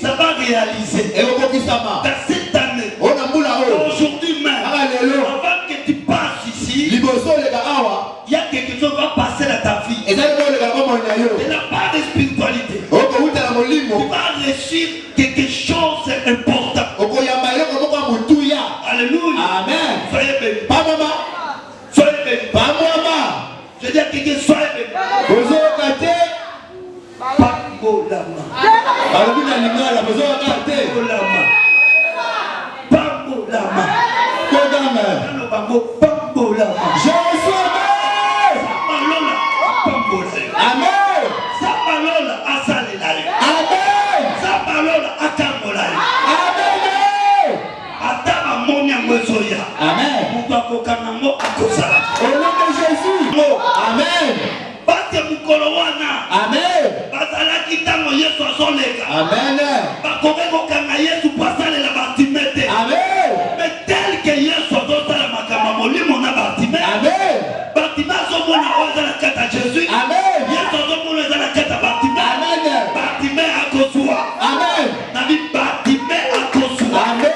ça va réaliser. Dans cette année, aujourd'hui même, avant que tu passes ici, il y a quelque chose qui va passer dans ta vie. De la part de spiritualité, tu vas réussir quelque chose d'important. Alléluia. Amen. Soyez bénis. Pas maman. Soyez bénis. Pas maman. Je dis à quelqu'un, soyez bénis. Bozo kate. Pambolama. Alubina lingala bozo kate. Pambolama. Pambolama. Kodama. Pambolama. Jésus. Sapalola. Pambolama. Amen. Sapalola asalela. Amen. Sapalola akambola. Amen. Ataba monya mwezoya. Amen. Mukakokanamo akosala. Au nom de Jésus. Amen. Bate mukolowana. Amen. Bazalaki tango Yesu azoleka. Amen. Bakoke kokanga Yesu pasalela Bartimée. Amen. Mais tel que Yesu azosala makambo molimo na Bartimée. Amen. Bartimée azomona oza na kata Jésus. Amen. Yesu azomona oza na kata Bartimée. Amen. Bartimée akozwa. Amen. Nabi Bartimée akozwa. Amen.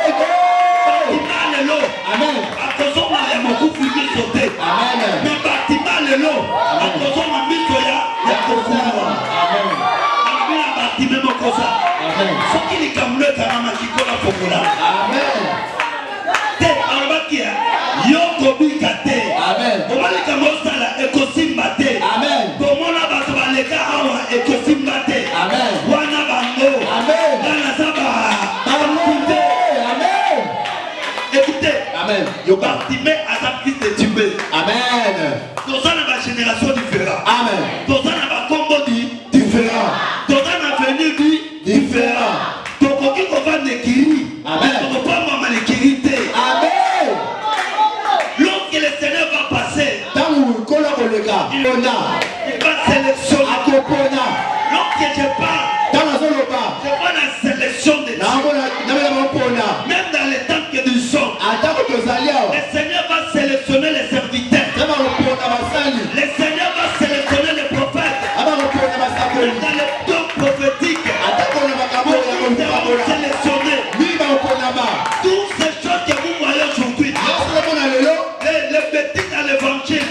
Bartimée lelo. Amen. Akozoma ya mokufu miso te. Amen. Mais Bartimée lelo. Akozoma miso ya kofuwa. Amen. Nabi na Bartimée mokosa. Amen. Soki likambo ekangama kikola fokola. Amen. Te alobaki yo kobika te. Amen. Obalika mosala ekosimba te. Amen. Tomona bato baleka awa ekosimba te. Amen. Wana bango. Amen. Bana saba. Écoutez. Amen. Écoutez. Amen. Bartimée a sa fils de Tibé. Amen. Dans une génération différente. Amen. Dans un combo différent. Dans un avenir différent. Donc on va n'écrire. Amen. On ne pas moi l'écrire. Amen. Lorsque le Seigneur va passer, il va sélectionner. Lorsque je parle, je vois la sélection de Dieu. Même dans les temps que nous sommes, le Seigneur va sélectionner les serviteurs. Le Seigneur va sélectionner les prophètes. Même dans les temps prophétiques, nous serons sélectionnés. Toutes ces choses que vous voyez aujourd'hui, les bêtises dans l'évangile,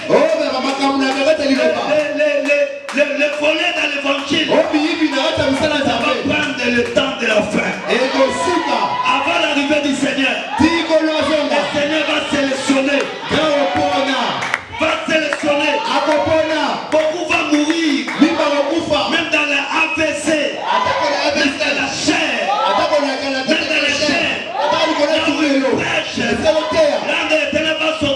les volets dans l'évangile, ça va prendre le temps de la fin. Avant l'arrivée du Seigneur, le Seigneur va sélectionner. Beaucoup vont mourir. Même dans la AVC, même dans la chair, même dans la chair. Là où le prêche, là où le ténèbres va sauter.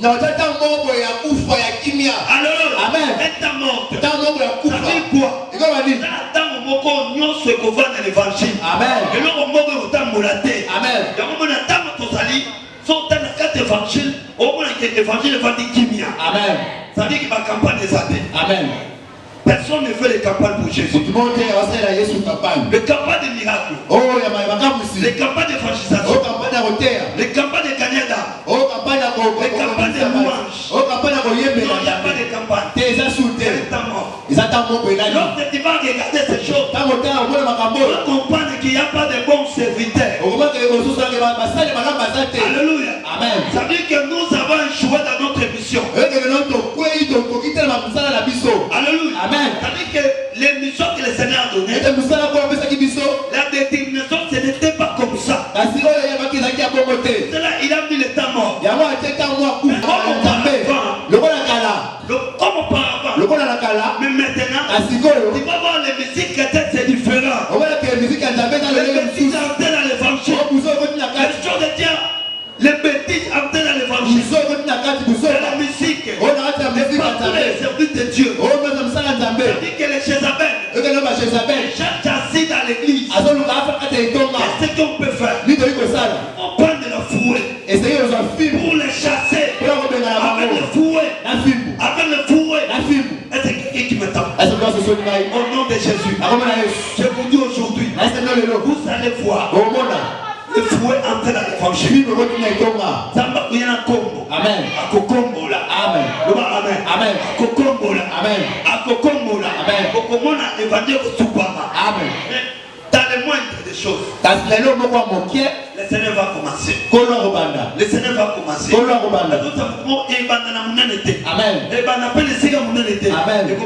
Na tata moko ya kufa ya kimia. Alors, Amen. un temps mort. Tata moko ya Ça kufa. veut dire quoi? Iko bani. Tant moko nyonso ekovanda l'évangile. Amen. Eloko moko otambola te. Amen. Yango mona ntango tozali so otana kati évangile omona ke évangile evandi kimia. Amen. Ça veut dire que ma campagne est zatée. Amen. Personne ne fait les campagnes pour Jésus. Tout le monde est resté là Yesu campagne. Les campagnes de miracles. Oh, ya makamusi. Les campagnes Oh, d'évangélisation. campagne ya rotea. Les campagnes de Canada. Oh, campagne ya ko. Les campagnes de louange. Oh, campagne ya ko yembe. Non, il n'y a pas de campagne. Te za soute. C'est un mort. Ezata moko elali. Lorsque tu vas regarder ces choses, Tango ta omona tu makambo. vas comprendre qu'il n'y a pas de bons serviteurs. Okoma ke osusu ke basale makamba zate. Alléluia. Amen. Ça veut dire que nous avons échoué dans notre mission. Eke non to kwei to kokitela mamusala na biso. Alléluia. Amen. Ça veut dire que les missions que le Seigneur a données, Ete musala ko pesa ki biso. la détermination, ce n'était pas comme ça. Kasi oyo ya bakisa ki abongo te. C'est là, il a mis le temps mort. Yango ateka mwa ku. Lokola kala. Comme auparavant. Lokola na kala. Mais maintenant, Kasi koyo. tu vas voir les musiques chrétiennes, c'est différent. Okola ke musique ya Nzambe na Les lelo bêtises mususu. entrées dans l'évangile. Oh, buzo ko tina Les kati. choses de Dieu, les bêtises entrées dans l'évangile. Buzo ko tina kati buzo. C'est la musique. Oh, na kati ya musique ya Partout les Nzambe. services de Dieu. Oh, meza musala Nzambe. C'est-à-dire que les Jézabel, Eke no ba Jezabel. les gens assis dans l'église, Azoluka afa kati etonga. qu'est-ce qu'on peut faire? Ni to iko sala. On prend de la fouet Essaye ozwa fimbu. pour les chasser. Pour kobenga na Avec le bango. fouet, Na fimbu. avec le fouet. Na fimbu. Est-ce que quelqu'un qui m'entend? Asa kwa so soni mai. Au nom de Jésus, Akomona Yesu. je vous dis aujourd'hui, Asa no lelo. vous allez voir Omona. le fouet entrer dans l'évangile. Fimbu ko tina etonga. Zamba kuyana kombo. Amen. Akokombola. Amen. Loba amen. Amen. Akokombola. Amen. Akokombola. Amen. Okomona évangile kosupama. Amen. Mais dans le moindre des choses, Kasi lelo moko wa mokie. le Seigneur va commencer. Kolo robanda. Le Seigneur va commencer. Kolo robanda. Amen. Amen. Amen.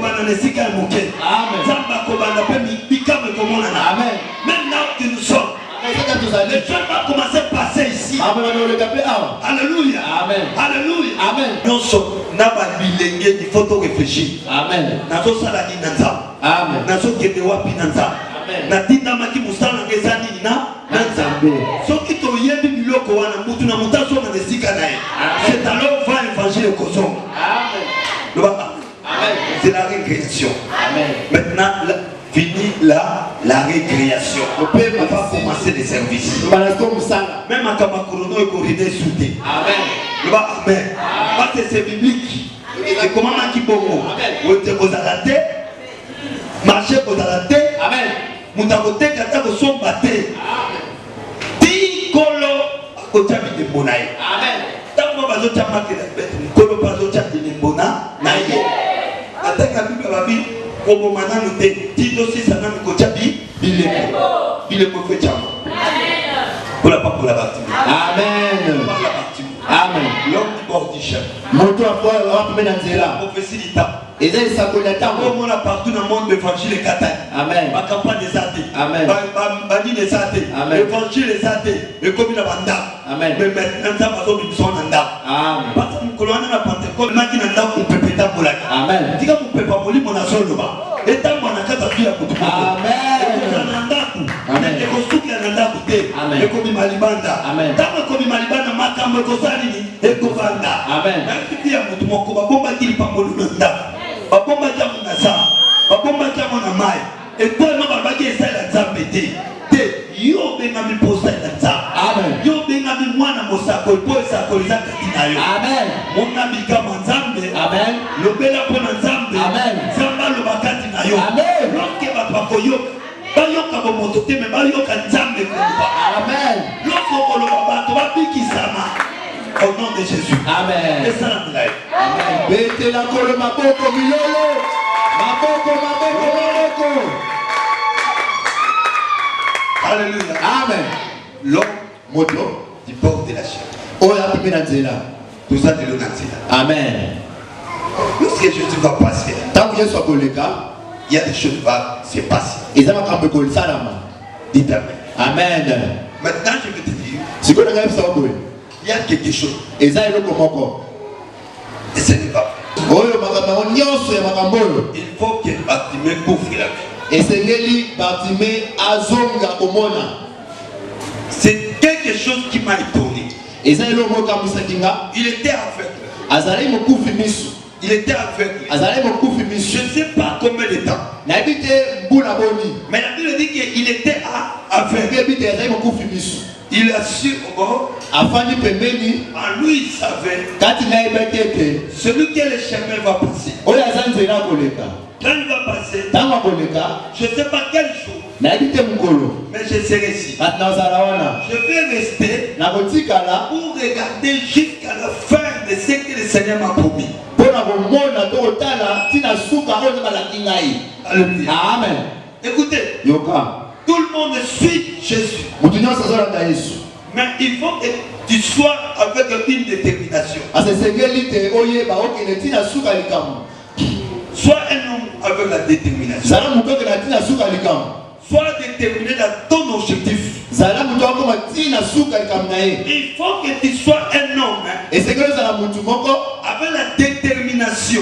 Amen. Même là où nous sommes, Eka le tozali. Dieu va commencer à passer ici. Amen. Le kapé awa. Alléluia. Amen. Alléluia. Amen. Nous sommes dans bilenge, il faut réfléchir. Amen. Nazo saladi nanza. Amen. Nazo kende wapi nanza. Amen. Natinda maki musala ngezani na nanza. Soki to yebi biloko wana mutu na mutaso na nesika nae. C'est alors va évangile kozonga. Amen. Le baba. Amen. C'est la récréation. Amen. Maintenant, fini la récréation. On va commencer les services. Balasto musala. Même à Kamakorono et Corridé Souté. Amen. Le bas, amen. Parce que c'est biblique. Et comment on a dit beaucoup? Vous êtes aux alatés. Marchez aux alatés. Amen. Moutaboté, kata ko son baté. Ti kolo akochabi de bonaï. Amen. Tant que bazo chama ke la bête, kolo bazo chabi de bona naïe. Ataka bibi babi komo mananu te tito si sanami kochabi bilemo. Bilemo fait chama. Amen. Pour la pas pour la partie. Amen. Pour la partie. Amen. L'homme du bord du champ. Moto afwa wa pemena nzela. Prophétie d'État. Eza isakola tango. Comme on a partout dans le monde l'évangile est catin. Amen. Ma campagne des athées. Amen. Bani des athées. Amen. L'évangile des athées. Et comme il a banda. Amen. Mais maintenant, ça va nous sommes en dame. Amen. Parce que nous colons à Pentecôte. Maintenant, nous avons un peu de temps pour la carte. Amen. Si vous ne pouvez pas mourir, mon assaut le bas. Et tant qu'on a quatre filles à côté. Amen. Amen. Et qu'on souffle à nanda côté. Amen. Et qu'on y malibanda. Amen. Tant qu'on y malibanda, ma cambre kosalini. Et qu'on vanda. Amen. Même si il y a mon mot, qu'on va bomba qui pas mon nanda. Babomba jamu na sa, babomba jamu na mai. Et toi non babaki esa la nzambe te. Te yo benga mi posa la nzambe. Amen. Yo benga mi mwana mosako po esa ko za katina yo. Amen. Mona bika nzambe. Amen. Lobela pona nzambe. Amen. Zamba lo bakati na yo. Amen. Lorsque bapako yo bayoka bo moto te me bayoka nzambe ko ba. Amen. Lorsque ko lo babato babiki sama. Au nom de Jésus. Amen. Et ça la blague. Amen. Bete la kolo maboko milolo. Maboko. Alléluia. Amen. L'homme Moto. du bord de la chair. Oya pemena nzela. Tout ça de l'onatila. Amen. Lorsque Jésus va passer, Tango Yesu akoleka. il y a des choses qui vont se passer. Eza makambo kosalama. Dites amen. Amen. Maintenant, je vais te dire, Siko na ngai saboye. il y a quelque chose. Eza eloko moko. Et ce n'est pas. Oyo makambo nyonso ya makambo oyo. Il faut que Bartimée couvre la vie. Esengeli Bartimée azonga komona. C'est quelque chose qui m'a étonné. Eza eloko kamisaki nga. Il était aveugle. Azali mokufi misu. Il était aveugle. Azali mokufi misu. Je ne sais pas combien de temps. N'habite mbuna boni. Mais la Bible dit qu'il était aveugle. Habite azali mokufi misu. Il a su au bord. Afani pembeni. En lui, il savait. Kati na ibetete. Celui qui est le chemin va passer. Oya zanzela koleka. Quand il va passer, Tama koleka. je ne sais pas quel jour, N'habite mukolo. mais je serai ici. Kati na zarawana. Je vais rester Na kotikala. pour regarder jusqu'à la fin de ce que le Seigneur m'a promis. Pona komona to kotala tina suka oyo balaki ngai. Alléluia. Amen. Écoutez, Yoka. tout le monde suit Jésus. Mutu nyonso azolanda Yesu. Mais il faut que tu sois avec une détermination. Asesengeli te oyeba okende tina suka likambo. Sois un homme avec la détermination. Zala mutu okende tina suka likambo. Sois déterminé dans ton objectif. Zala mutu akoma tina suka likambo na ye. Il faut que tu sois un homme Esengeli zala mutu moko avec la détermination.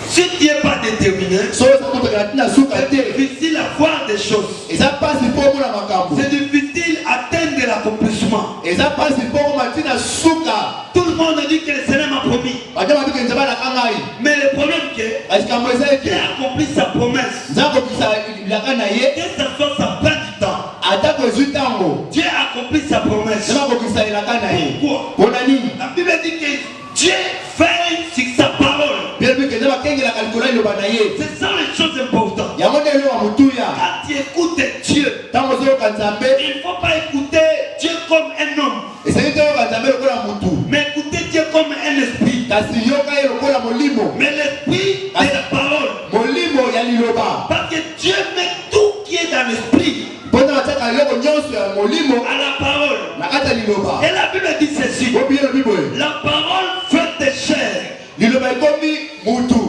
Si tu n'es pas déterminé, so za mutu okende tina suka c'est te. difficile à voir des choses. Eza pasi po mona makambo. C'est difficile à atteindre l'accomplissement. Eza pasi po koma tina suka. Tout le monde dit que le Seigneur m'a promis. Bajama bike nzaba na kangai. Mais le problème est que Asikambo eza Dieu ete. a accompli sa promesse. Nzako kisa bilaka na ye. Que ça soit, ça prend du temps. Atako ezwi ntango. Dieu a accompli sa promesse. Nzako kisa elaka na ye. Pourquoi? Pona nini? La Bible dit que Dieu fait sur sa parole. Bien bike nzaba kengelaka likolo eloba na ye. C'est ça les choses importantes. Yango nde eloko ya motuya. Quand tu écoutes Dieu, Ntango ozoyoka Nzambe. il ne faut pas écouter Dieu comme un homme, Esengeli te oyoka Nzambe lokola mutu. mais écouter Dieu comme un esprit. Kasi yoka ye lokola molimo. Mais l'esprit de la parole. Molimo ya liloba. Parce que Dieu met tout qui est dans l'esprit Mpona batiaka eloko nyonso ya molimo à la parole. na kati ya liloba. Et la Bible dit ceci. Obiye lobi boye. La parole fait de chair. Liloba ekomi mutu.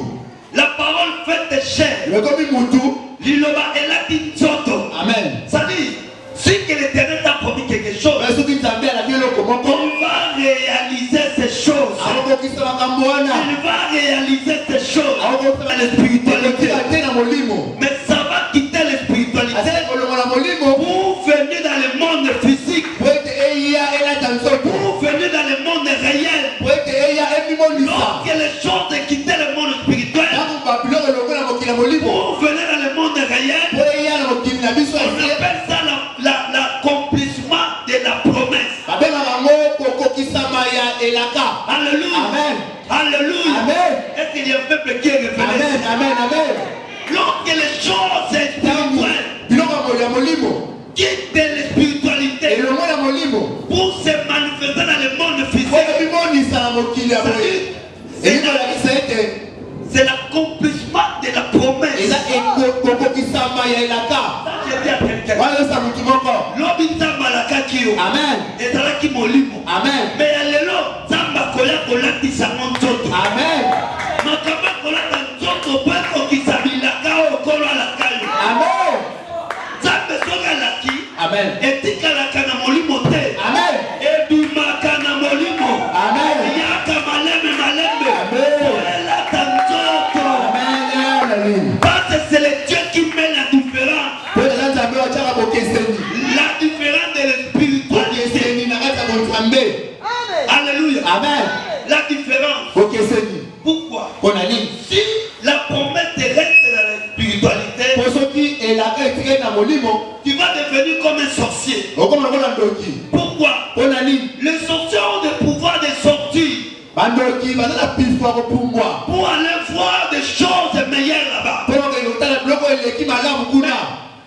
La parole fait de chair. Liloba ekomi mutu. Liloba est là dit Nzoto. Amen. Ça dit, si que l'Éternel t'a promis quelque chose, Mais soki Nzambe alaki eloko moko. il va réaliser ces choses. Akokokisa makambo wana. Il va réaliser ces choses Akokokisa dans la spiritualité. Ekotika te na molimo. Mais ça va quitter la spiritualité Asali kolongo na molimo. pour venir dans le monde physique, Po ete eya elata nzoto. pour venir dans le monde réel. Po ete eya ebimonisa. Lorsque les choses quitter le monde spirituel Ntango babiloko elongo na mokili ya molimo. pour venir dans le monde réel, Po eya na mokili na biso on ese. appelle ça l'accomplissement de la promesse. Babengaka yango kokokisama ya elaka. Alléluia. Amen. Alléluia. Amen. Est-ce qu'il y a un peuple qui est révélé? Amen. Amen. Amen. Lorsque les choses spirituelles Biloko ya molimo. quittent la spiritualité Elongo ya molimo. pour se manifester dans le monde physique, Po ebimonisa na mokili ya boye. Ekolakisa ete c'est l'accomplissement de la promesse. eza kokokisama ya elaka. Ça, j'ai dit à quelqu'un. Wayosa mutu moko. Lobi nzamba alakaki yo. Amen. ezalaki molimo. Amen. Mais ya lelo nzambe akoya kolatisa ngo nzoto. Amen. Makambo akolata nzoto mpo ekokisa bilaka oyo okolo alaka yo. Amen. Nzambe soki alaki Amen. etikalaka na molimo te. Amen. Ebimaka na molimo. Amen. Yaka malembe malembe. Amen. Elata nzoto. Amen. Parce que c'est le Dieu qui met la différence. Po eza Nzambe watiaka bokeseni. La différence de la spiritualité. Bokeseni na kati ya bonzambe. Alléluia. Amen. La différence. Bokeseni. Pourquoi? Mpona nini? Si la promesse te reste dans la spiritualité, Po soki elaka etikali na molimo, tu vas devenir comme un sorcier. okoma lokola ndoki. Pourquoi? Mpona nini? Les sorciers ont le pouvoir de sortir Bandoki baza na pifo ya kopumbwa. pour aller voir des choses meilleures là-bas. Mpo bakende kotala biloko eleki malamu kuna.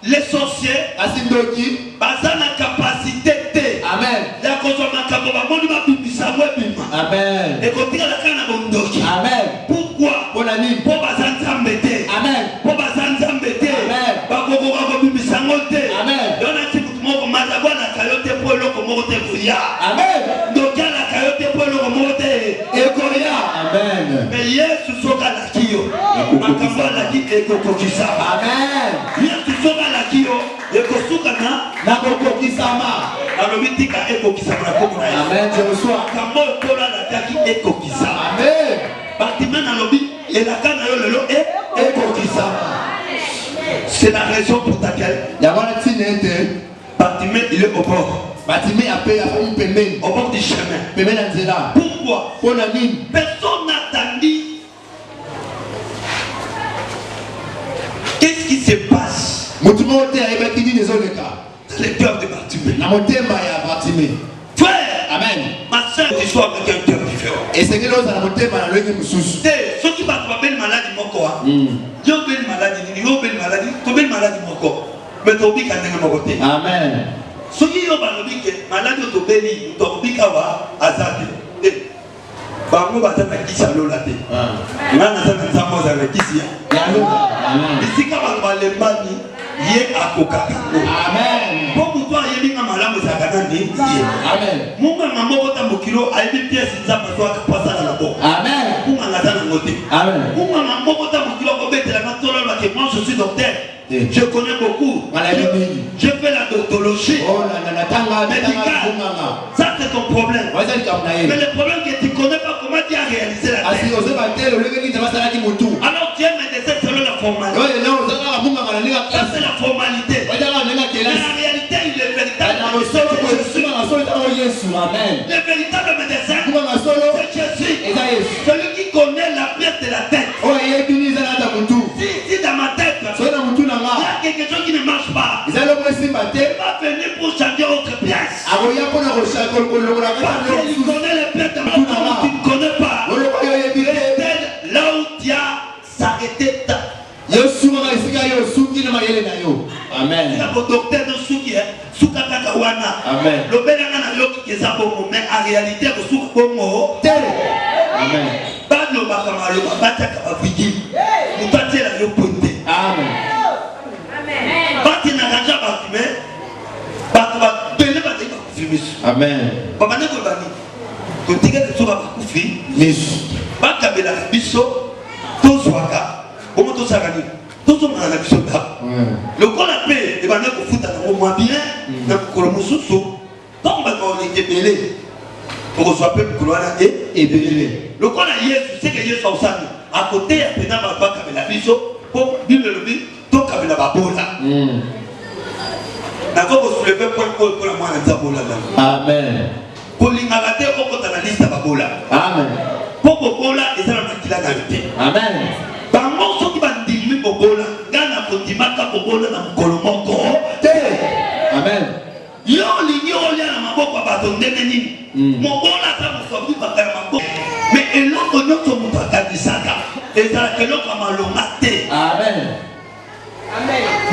Les sorciers, Kasi ndoki. baza na capacité te. Amen. Ya kozwa makambo bamoni babimisa yango ebima. Amen. Ekotikala kaka na bondoki. Amen. Pourquoi? Mpona nini? Mpo baza nzambe te. Amen. Mpo baza nzambe te. Amen. Bakokoka kobimisa yango te. Amen. Yo nati mutu moko mazabu alaka yo te mpo eloko moko te koya. Amen. Ndoki alaka yo te mpo eloko moko te ekoya. Amen. Mais Yesu soki alaki yo makambo alaki ekokokisama. Amen. Yesu soki alaki yo ekosukana Na kokokisama. alobi tika ekokisama na kombo na Yesu. Amen. Je reçois. makambo ekolo alakaki ekokisama. Amen. Batima nalobi elaka na yo lelo Ekokisama. c'est la raison pour laquelle Yango na ntina ete Bartimée il est au bord batimi ape afomi pembeni. du chemin. Pembeni na nzela. Pourquoi? Pourquoi? Personne n'attendit. Qu'est-ce qui se passe dans le cœur de Bartimée? Frère, amen. Ma soeur, tu sois avec un cœur différent. Et c'est que l'autre a monté par le ceux qui battent pas belle maladie, mon corps. Yo belle maladie, tu belle maladie, mon corps. Mais tu oublies qu'à mon côté. Amen. Ceux qui ont maladie, tu bénis, tu oublies qu'à azate. Bango bata na kisi alolate. Ngana sana nzambo za kisi ya. Amen. Isika ba lembani ye akokaka. Amen. Pour toi yelinga malamu za kanani. Amen. Munga mamoko ta mokilo aibi pièce nzamba so akapasa na labo. Amen. Munga ngata na ngote. Amen. Munga mamoko ta mokilo ko betela na tolo ba ke moi je suis docteur. Je connais beaucoup. Je fais la doctologie. Médicale. Ça c'est ton problème. Mais le problème c'est que tu ne connais pas comment tu as réalisé la thèse. Alors tu es médecin selon la formalité. Ça c'est la formalité. Mais la réalité il est véritable. Le véritable médecin c'est Jésus. Celui qui connaît la pièce de la tête. Si dans ma tête il y a quelque chose qui ne marche pas, il va venir pour changer autre pièce. Parce qu'il connaît les pièces de ma tête, tu ne connais pas. Peut-être là où tu as s'arrêté. Amen. Docteur de Souki, Soukaka Wana. Amen. Le Benanga Yoki qui est à bon, mais en réalité, le Souk Bomo. Amen. Pas le Bakama, le Bataka Afriki. Nous partons la Yoponte. Amen. Bati na raja Bartimée, bati tele bati kufi. Amen. Papa ne ko bani. Ko tika de soba kufi. Yes. Baka bela biso to swaka. Comment to sakani? To so na biso ta. Le ko la paix e bana ko futa na mo bien na ko lo mususu. Donc ba ko ni belé. Pour que soit peuple couloir et belé. Le ko la Yesu c'est que Yesu osani. À côté ya pena ba baka bela biso pour Bible le dit. Donc, il y a un bola. D'accord, vous soulevez pour la moindre bola. Amen. Pour l'ingalate, on peut analyser la bola. Amen. Pour le bola, et ça la qualité. Amen. Dans le monde, qui va dire que bola, Gana Kotimaka bola dans le Kolomoko. Amen. Yo, l'igno, il y a un maboko à bâton de Néni. Mon bola, ça me soit plus par un maboko. Mais il y a un autre mot à Disaka. Et ça, il y a un autre mot à Amen.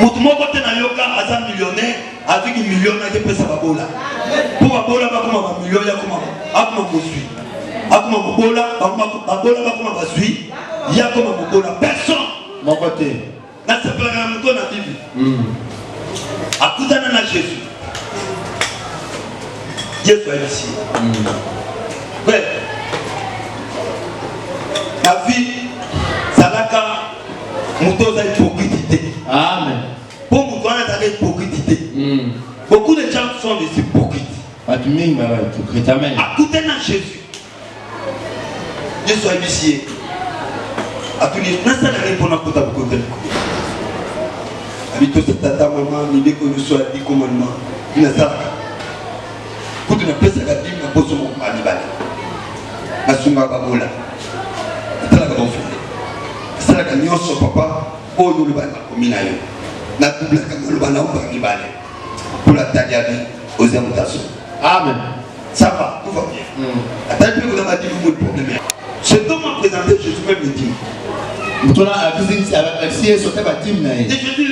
Mutumo kote na yoka aza millionnaire avec une million na pesa babola pour babola ba kuma million ya kuma akuma mosui akuma babola babola ba kuma basui ya kuma babola personne mon côté na se plaga mko na bibi akutana na Jésus Yesu est ici ouais la vie salaka mutoza hypocrite. Amen. Pour nous connaître avec hypocrite. Beaucoup de gens sont des hypocrites. Amen. À côté de Jésus. Jésus est ici. À tous les gens, ça n'a rien pour nous côté de côté. Avec tout ce tata maman, il est que nous soyons dit commandement. Il n'a pas. Quand on a fait ça, il a dit que nous sommes animés. La sunga babola. C'est la grande fille. C'est la grande fille, papa. Oh, nous le bâtons comme il a eu. Na double comme le bâtons comme il a eu. Pour la taille aux invitations. Amen. Ça va, tout va bien. La taille que vous avez dit, vous avez problème. Je dois me présenter, Jésus même me dit. Vous avez visité avec si sur ta bâtiment. Et je dis,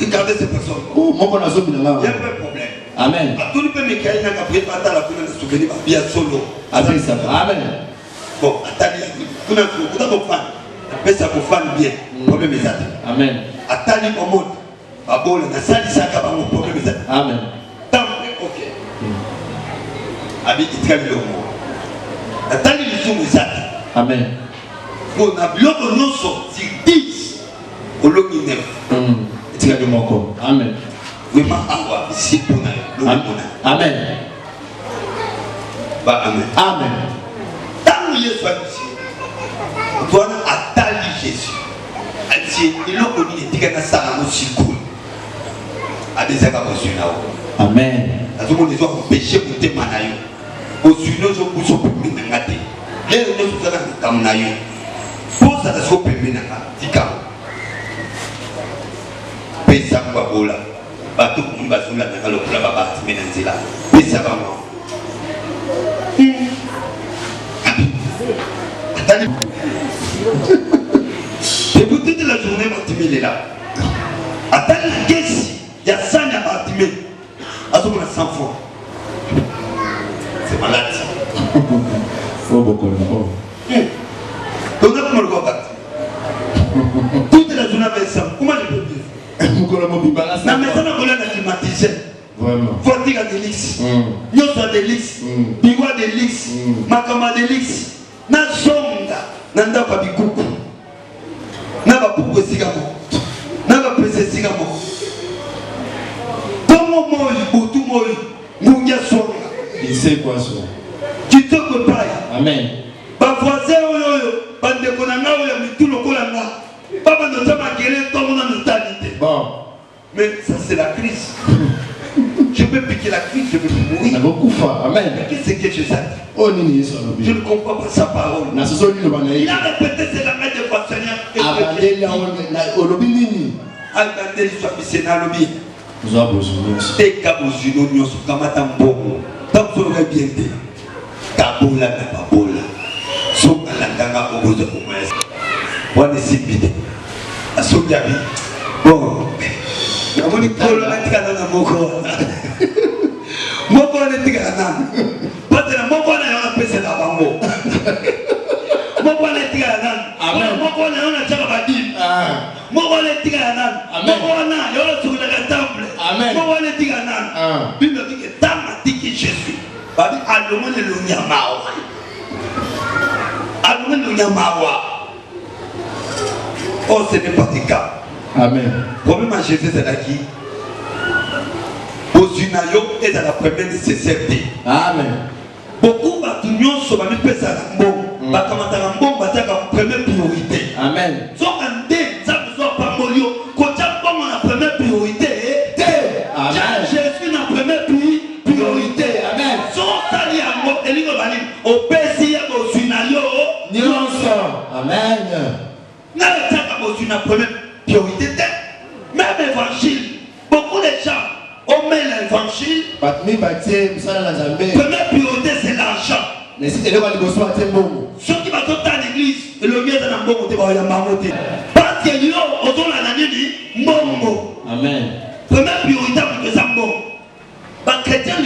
regardez ces personnes. Oh, mon bon azou, il n'y a pas de problème. Amen. À tout le monde, mais quand il y a un après, pas la peine de souvenir, bien solo. Amen. Bon, attendez, vous n'avez pas de fan. Mais ça vous fan bien. Problème est amen. Attendez au monde. Babol, na sali saka ba mon problème est amen. Tant ok. Abi itkali le mot. Attendez le son est amen. Bon, na bloco non so, si 10 au logi 9. Itkali mon corps. Amen. Vraiment awa si pour na. Amen. Ba amen. Amen. Tant Yesu soit ici. Toi attendez Jésus. Il a connu les tigres ça aussi cool. À des égards aussi là. Amen. À tout le monde ils ont péché pour te manayo. Au suno je vous sont plus n'engagé. lelo nyo sala kamna yo posa da so pembena ka tika pesa kwa bola bato kumba zula na kalo kula baba timena nzila pesa ba mo attendez écoutez de la journée Bartimée est là attendez la caisse il y a 100 à Bartimée à ce moment 100 francs c'est malade faut beaucoup donc là comment le voir toute la journée avec ça comment je peux dire na maison na kola na climatiseur vraiment faut dire des lix nyoso des lix biwa des lix makama des lix na zonga na ndako bikuku na ba puku sigamo na ba pese sigamo tomo moi butu moi ngungia zonga il sait quoi ça kitoko pai amen ba voisin oyo bande konanga oyo mitulo kolanga papa nous sommes guéris tout le monde en totalité. Bon. Mais ça c'est la crise. Je peux piquer la crise, je peux mourir. Ça beaucoup pas. Amen. Qu'est-ce que je sais? Oh nini je ne comprends pas sa parole. Na soso ni lo il a répété ces langages de fois Seigneur. Abandeli na olobi nini? Abandeli soit pissé na lobi. Nous avons besoin. Teka bozino nyoso kamata mbongo. Tant que vous bien dit. Kabola na babola. Soka la tanga obozo kumwesa. Wane sibide asojabi bon namoni kolo atika na moko moko ne tika na patela moko na yona pesa na bango moko ne tika na moko na yona chaka badi moko ne tika na moko na yona sukuna ka temple moko ne tika na bible dit que tama tiki Jésus babi alomone le nyamawa alomone le nyamawa. Oh, ce n'est pas le cas. Amen. Problème à Jésus, c'est là qui au Zunayo est à la première nécessité. Amen. Beaucoup d'unions sont venus faire ça. Bon, première priorité. Amen. So ande, ça ne soit pas molio. Quand tu as la première priorité, Amen. Jésus na première priorité. Amen. So ça y a mo eligo bani. Au pesi ya au Zunayo. Nyonso. Amen. Une première priorité, même évangile. Beaucoup de gens ont mis l'évangile. Première priorité, c'est l'argent. Ceux qui vont à l'église, le mieux c'est bon côté. Parce que nous, on a la mongo. Amen. Première priorité, c'est ça bon. Les chrétiens,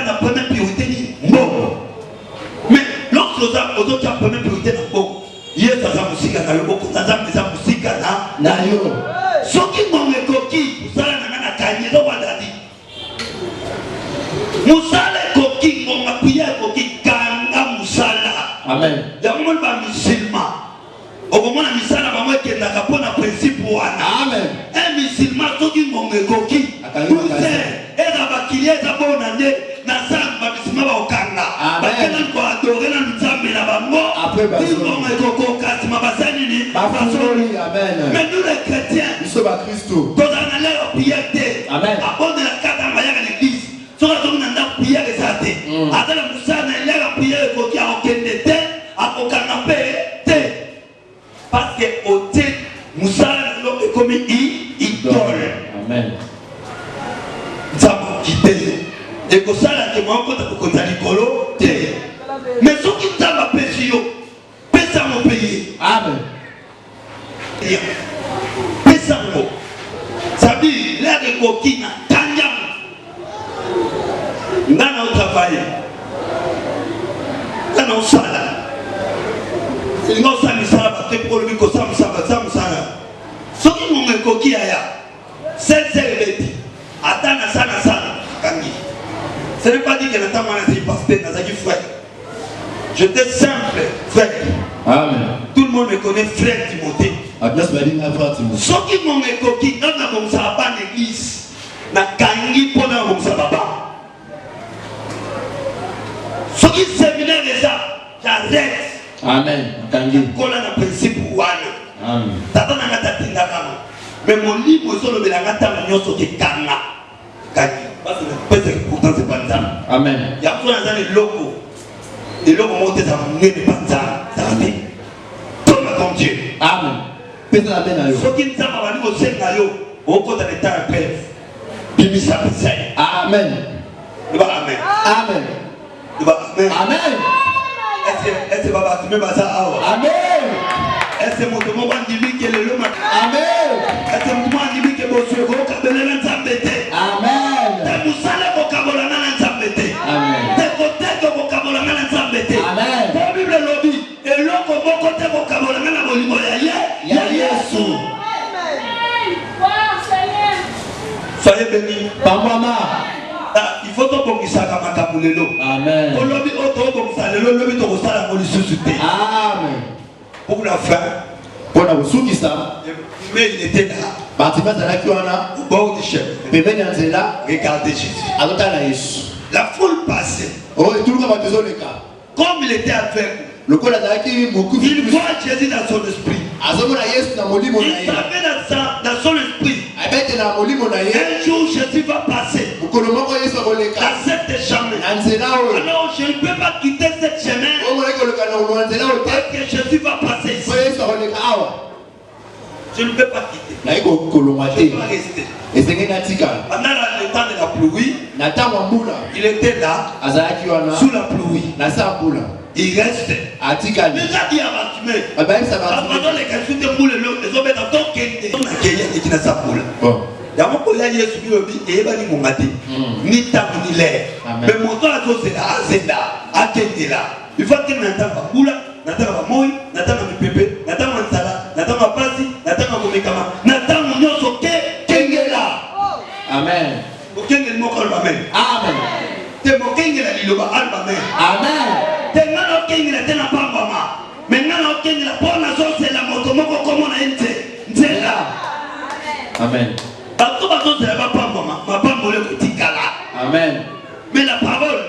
la première priorité, c'est bon. Mais lorsque nous avons la première priorité, c'est bon. Yes, ça musique na yo beaucoup ça musique na yo soki ngombe koki usala na kanyezo wadadi musala koki ngomba kuya koki kanga musala amen ya mo ba musulman okomona misala ba mo kenda ka pona principe wana amen un musulman soki ngombe koki eza bakilie za bona nde na samba bisima ba okanga bakena ko adore na nzambe na bango après mais nous les chrétiens nous sommes à Christ nous allons leur prière amen avant de la carte en voyage à l'église sur la zone de prière et ça après la moussa na leur prière il faut qu'il y a aucun dété à aucun canapé parce que au thé moussa est comme idole amen ça m'a quitté et que ça là que moi quand tu as l'icolo mais ceux qui t'ont appelé pesa mon pays amen pesa mon ça dit l'air de coquine tanyam nana au travail nana au salaire c'est une autre misala parce que pour le micro ça musala ceux qui m'ont coquille aya c'est bête attends ça kangi ce n'est pas dit que n'attend pas les pasteur nazaki frère. J'étais simple, frère. Amen. Tout le monde me connaît, frère Timothée. Ceux qui m'ont coquille, dans la Monsaba l'église, na kangi pour la Monsaba. Ceux qui séminaire déjà, j'arrête. Amen. Kangi. Kola na principe wana. Amen. Tata na ngata tinda kama. Mais mon livre sur le belangata na nyoso ke kanga. Kangi. Parce que pourtant c'est pas ça. Amen. Il y a plein d'années locaux. Et là, on monte à mon nez de panza. Ça va dire. Comme comme Dieu. Amen. Pèse la main à eux. Ce qui nous a parlé au Seigneur, au côté de l'état de paix. Bimisa Pissay. Amen. Amen. Amen. Amen. Amen. Est-ce que Baba, tu me vas à Amen. est-ce que mon monde dit que le loma? Amen. Est-ce que mon monde dit que mon soeur va cabeler dans sa bête? Amen. T'es moussala pour cabola dans sa bête. Amen. T'es côté pour cabola dans sa bête. Amen. Pour Bible lobby et l'autre pour côté pour cabola dans la bolimo ya Yesu. Soyez bénis. Pamama. Il faut que vous puissiez makamulelo. Amen. Pour lobby auto comme ça, le lobby to sala mo lisusuté. Amen. Pour la fin. Pour la souki ça. Mais il était là. Bâtiment ça là qui on a. Au bord du chef. Bébé là. Regardez Jésus. Alota la Yesu. La foule passait. Oh, tout le monde va te donner le cas. Comme il était avec Le col a qui beaucoup. il voit Jésus dans son esprit. Azomona Yesu na molimo na Il ye. savait dans son esprit. Abete na molimo na ye. Un jour Jésus va passer Ukolo moko Yesu akoleka. dans cette chemin. Anzela o. Alors je ne peux pas quitter cette chemin O mona ko le kana o anzela o te. parce que Jésus va passer ici. Ko Yesu akoleka awa. Je ne peux pas quitter. Na iko kolongwa Je te. dois rester. Esenge na tika. Pendant le temps de la pluie, Na tango mbula. il était là, Azalaki wana. sous la pluie. Na sa mbula. Il restait. Atika ni. Déjà dit à Bartimée, Abaye sa ba. pendant les questions de boule, les hommes étaient donc qui on a gagné et qui n'a sa boule. Bon. Yango kolia Yesu bilobi eyebani mongate ni tango ni l'air. Amen. Mais moto azozela azenda akendela. Il faut que natanga bula, natanga moi, natanga mipepe, natanga nsala, natanga pasi, natanga komekama, natanga nyoso kengela. Amen. Okengeli moko amen. Amen. Te mokengela liloba amen. Amen. Te ngana okengela te na pambama. Mais ngana okengela pona zozela moto moko komona ente. Nzela. Amen. Bato bazozela bapambama, mapambole kotikala. Amen. Mais la parole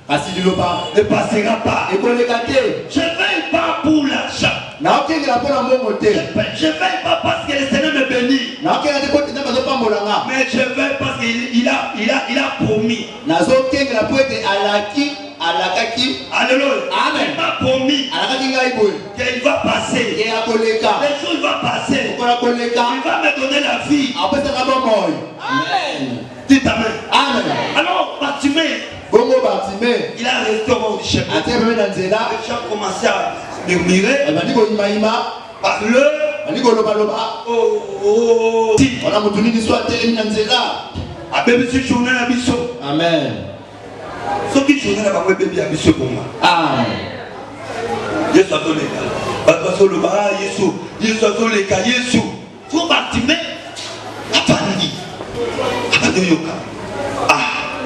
Kasi diloba. ne passera pas. Ekoleka te. Je ne veille pas pour l'argent. Na okengela pona mbongo te. Je ne veille pas parce que le Seigneur me bénit. Na okengela te ko te na bazo pambolanga. Mais je veille parce qu'il a promis. Nazo okengela po ete alakaki. Alléluia. Amen. Il m'a promis Alakaki ngai boye. qu'il va passer. Ye akoleka. Les jours vont passer. Okola koleka. Il va me donner la vie. Apesaka bomoi. Amen. Dites amen. Amen. Alors, Bartimée, Bongo Bartimée. il a resté au bord du chemin. Ate pembe na nzela. Les gens commençaient à murmurer. Abandi koyimayima. Parle. Abandi kolobaloba. Oh. Si. Wana mutu nini so atelemi na nzela. Abebisi journée na biso. Amen. Soki journée na bango ebebi ya biso bonga. Amen. Yesu azoleka. Bato bazoloba Yesu azoleka Yesu. Fo Bartimée afandi. Abadoyoka.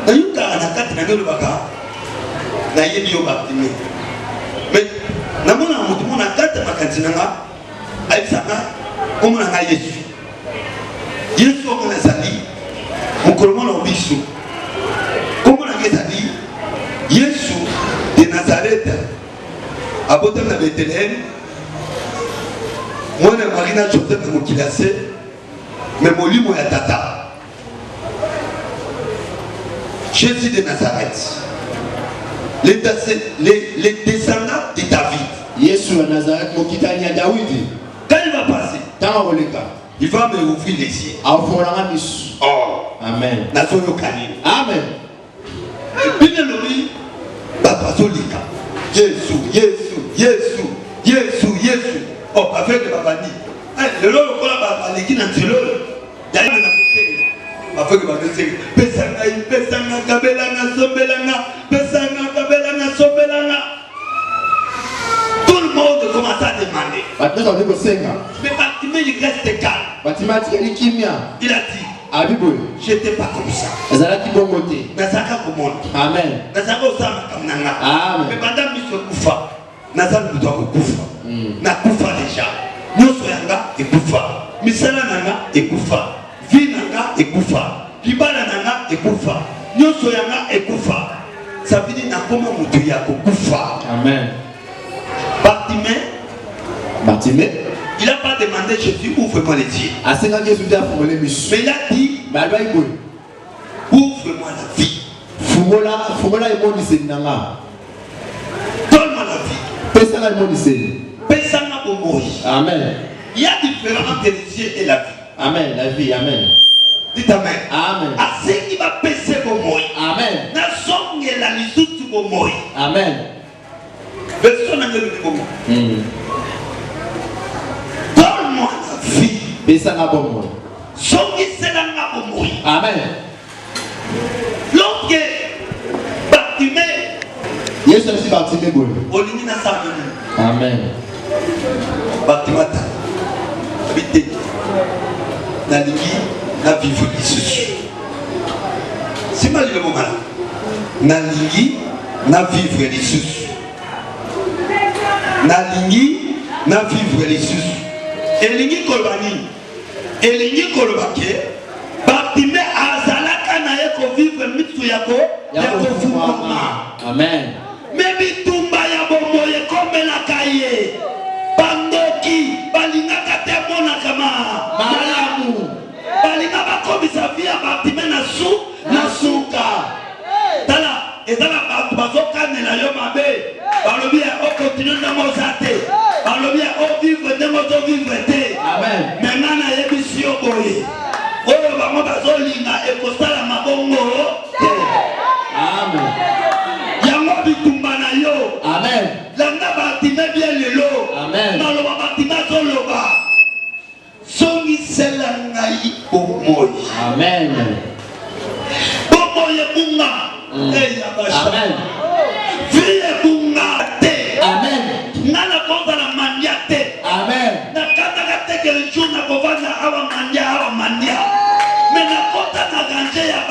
Nayoka na kati na ngelo baka. Na yebi yo Bartimée. Mais namona mutu mona kati makanzi nanga. Aisanga komona nga Yesu. Yesu omona zali. Mukolomo na biso. Komona ngezali. Yesu de Nazareth. Abotam na Bethléem. Mwana Marina Joseph na mokilase. Mais molimo ya tata. Jésus de Nazareth. Les descendants de David. Yesu wa Nazareth mokitani ya Daudi. Quand il va passer, Tanga koleka. il va me ouvrir les yeux. Afonanga misu. Oh, Amen. nazoyo kani. Amen. Bine lobi, papa zolika. Yesu. Oh, avec le babani. Le lolo kola baba leki na nzelo. Yaye na kusenge. Avec le babani. Pesanga kabelanga sombelanga. Tout le monde commence à demander. Batesa ndiko senga. Mais Bartimée il reste calme. Batima tikeli kimia. Il a dit, Abiboy. j'étais pas comme ça. Ezalaki bongo te. Nazaka komona. Amen. Nazaka osama kamnanga. Amen. Mais pendant miso kufa. Nazaka buto kufa. Na kufa déjà. Nyoso yanga ekufa. Misala nanga ekufa. Vi nanga ekufa. Libala nanga ekufa. Nyoso yanga ekufa. Ça veut dire nakoma mutu ya kufa. Amen. Bartimée, il n'a pas demandé Jésus, ouvre-moi les yeux. Mais il a dit, ouvre-moi la vie. Fumola eboni senanga. Donne Pesa la monisé. Pesa na bomoi. Amen. Il y a différence entre les cieux et la vie. Amen. La vie. Amen. Dites amen. Amen. À ce qui va pesa bomoi. Amen. Na songe la lisusu bomoi. Amen. Version na ngelu bomoi. Donne-moi la vie. Pesa na bomoi. Songi sela na bomoi. Amen. Lorsque Bartimée Yesu aussi Bartimée boy. olingi na samu. Amen. Bartimata. Habité. Na lingi na vivre lisusu. Si mal le moment na lingi na vivre lisusu. Na lingi na vivre lisusu. Elingi kolbani. Elingi kolbake. Bartimée azalaka na ye ko vivre mitu yako yako fumama. Amen. Mais bitumba ya bomoye komelaka ye. Bandoki balingaka te mona kama malamu. Balinga bakomisa via Bartimée na suka. Tala ezala batu bazokanela yo mabe. Balobi o continue na mozate. Balobi o vivre de moto vivre te. Amen. Menana yebisi yo boye. Oyo bango bazolinga ekosala mabongo te. Amen. Yango bitumba na yo. Amen. Langa Bartimée bien lelo. Amen. Naloba Bartimée zoloba. Songi sela ngai bomoi. Amen. Bomoi bunga. Ya basha. Amen. Vie bunga te. Amen. Nana konza na mandia te. Amen. Na kata te que le jour na kovana awa mandia. Mais na kota na ganje ya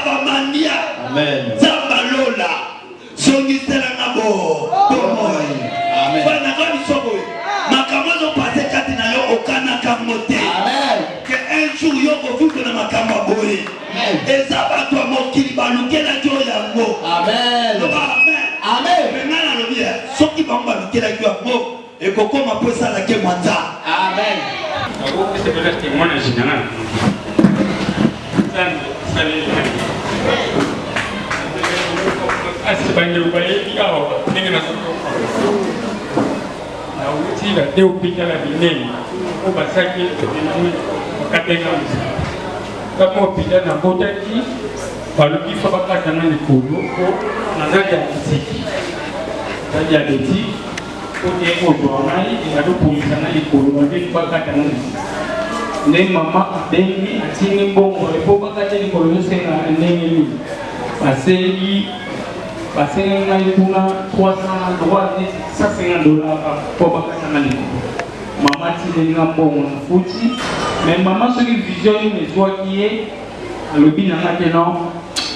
ba mandia. Amen. Zamba lola. Songi sela na bomoi. Amen. Bana ngani sobo. Makamazo pase kati na yo okana kamote. Amen. Que un jour yo ko vivre na makamba boye. Amen. Ezaba to mokili balukela jo yango. Amen. Amen. Amen. Menana lo bien. Soki bamba balukela jo yango e kokoma posa la ke mwanza. Amen. Ako kese bela témoin général. Asibanye bayi kawa ninga soko. Na uti la deu pikala bineni. O basaki bineni katenga misa. Kama opita na botaki baluki fa bakata na likolo ko na zaja kitiki. Zaja beti ko te ko donai ina do pumisa na likolo ndi bakata na ne mama bengi atini bongo epo bakata likolo senga ndenge ni. Pasengi ngai kuna $300 $150 pour bakata na likolo. Mama tile nga bongo na futi. Mais maman soki vision ni ezwaki ye alobi na nga te non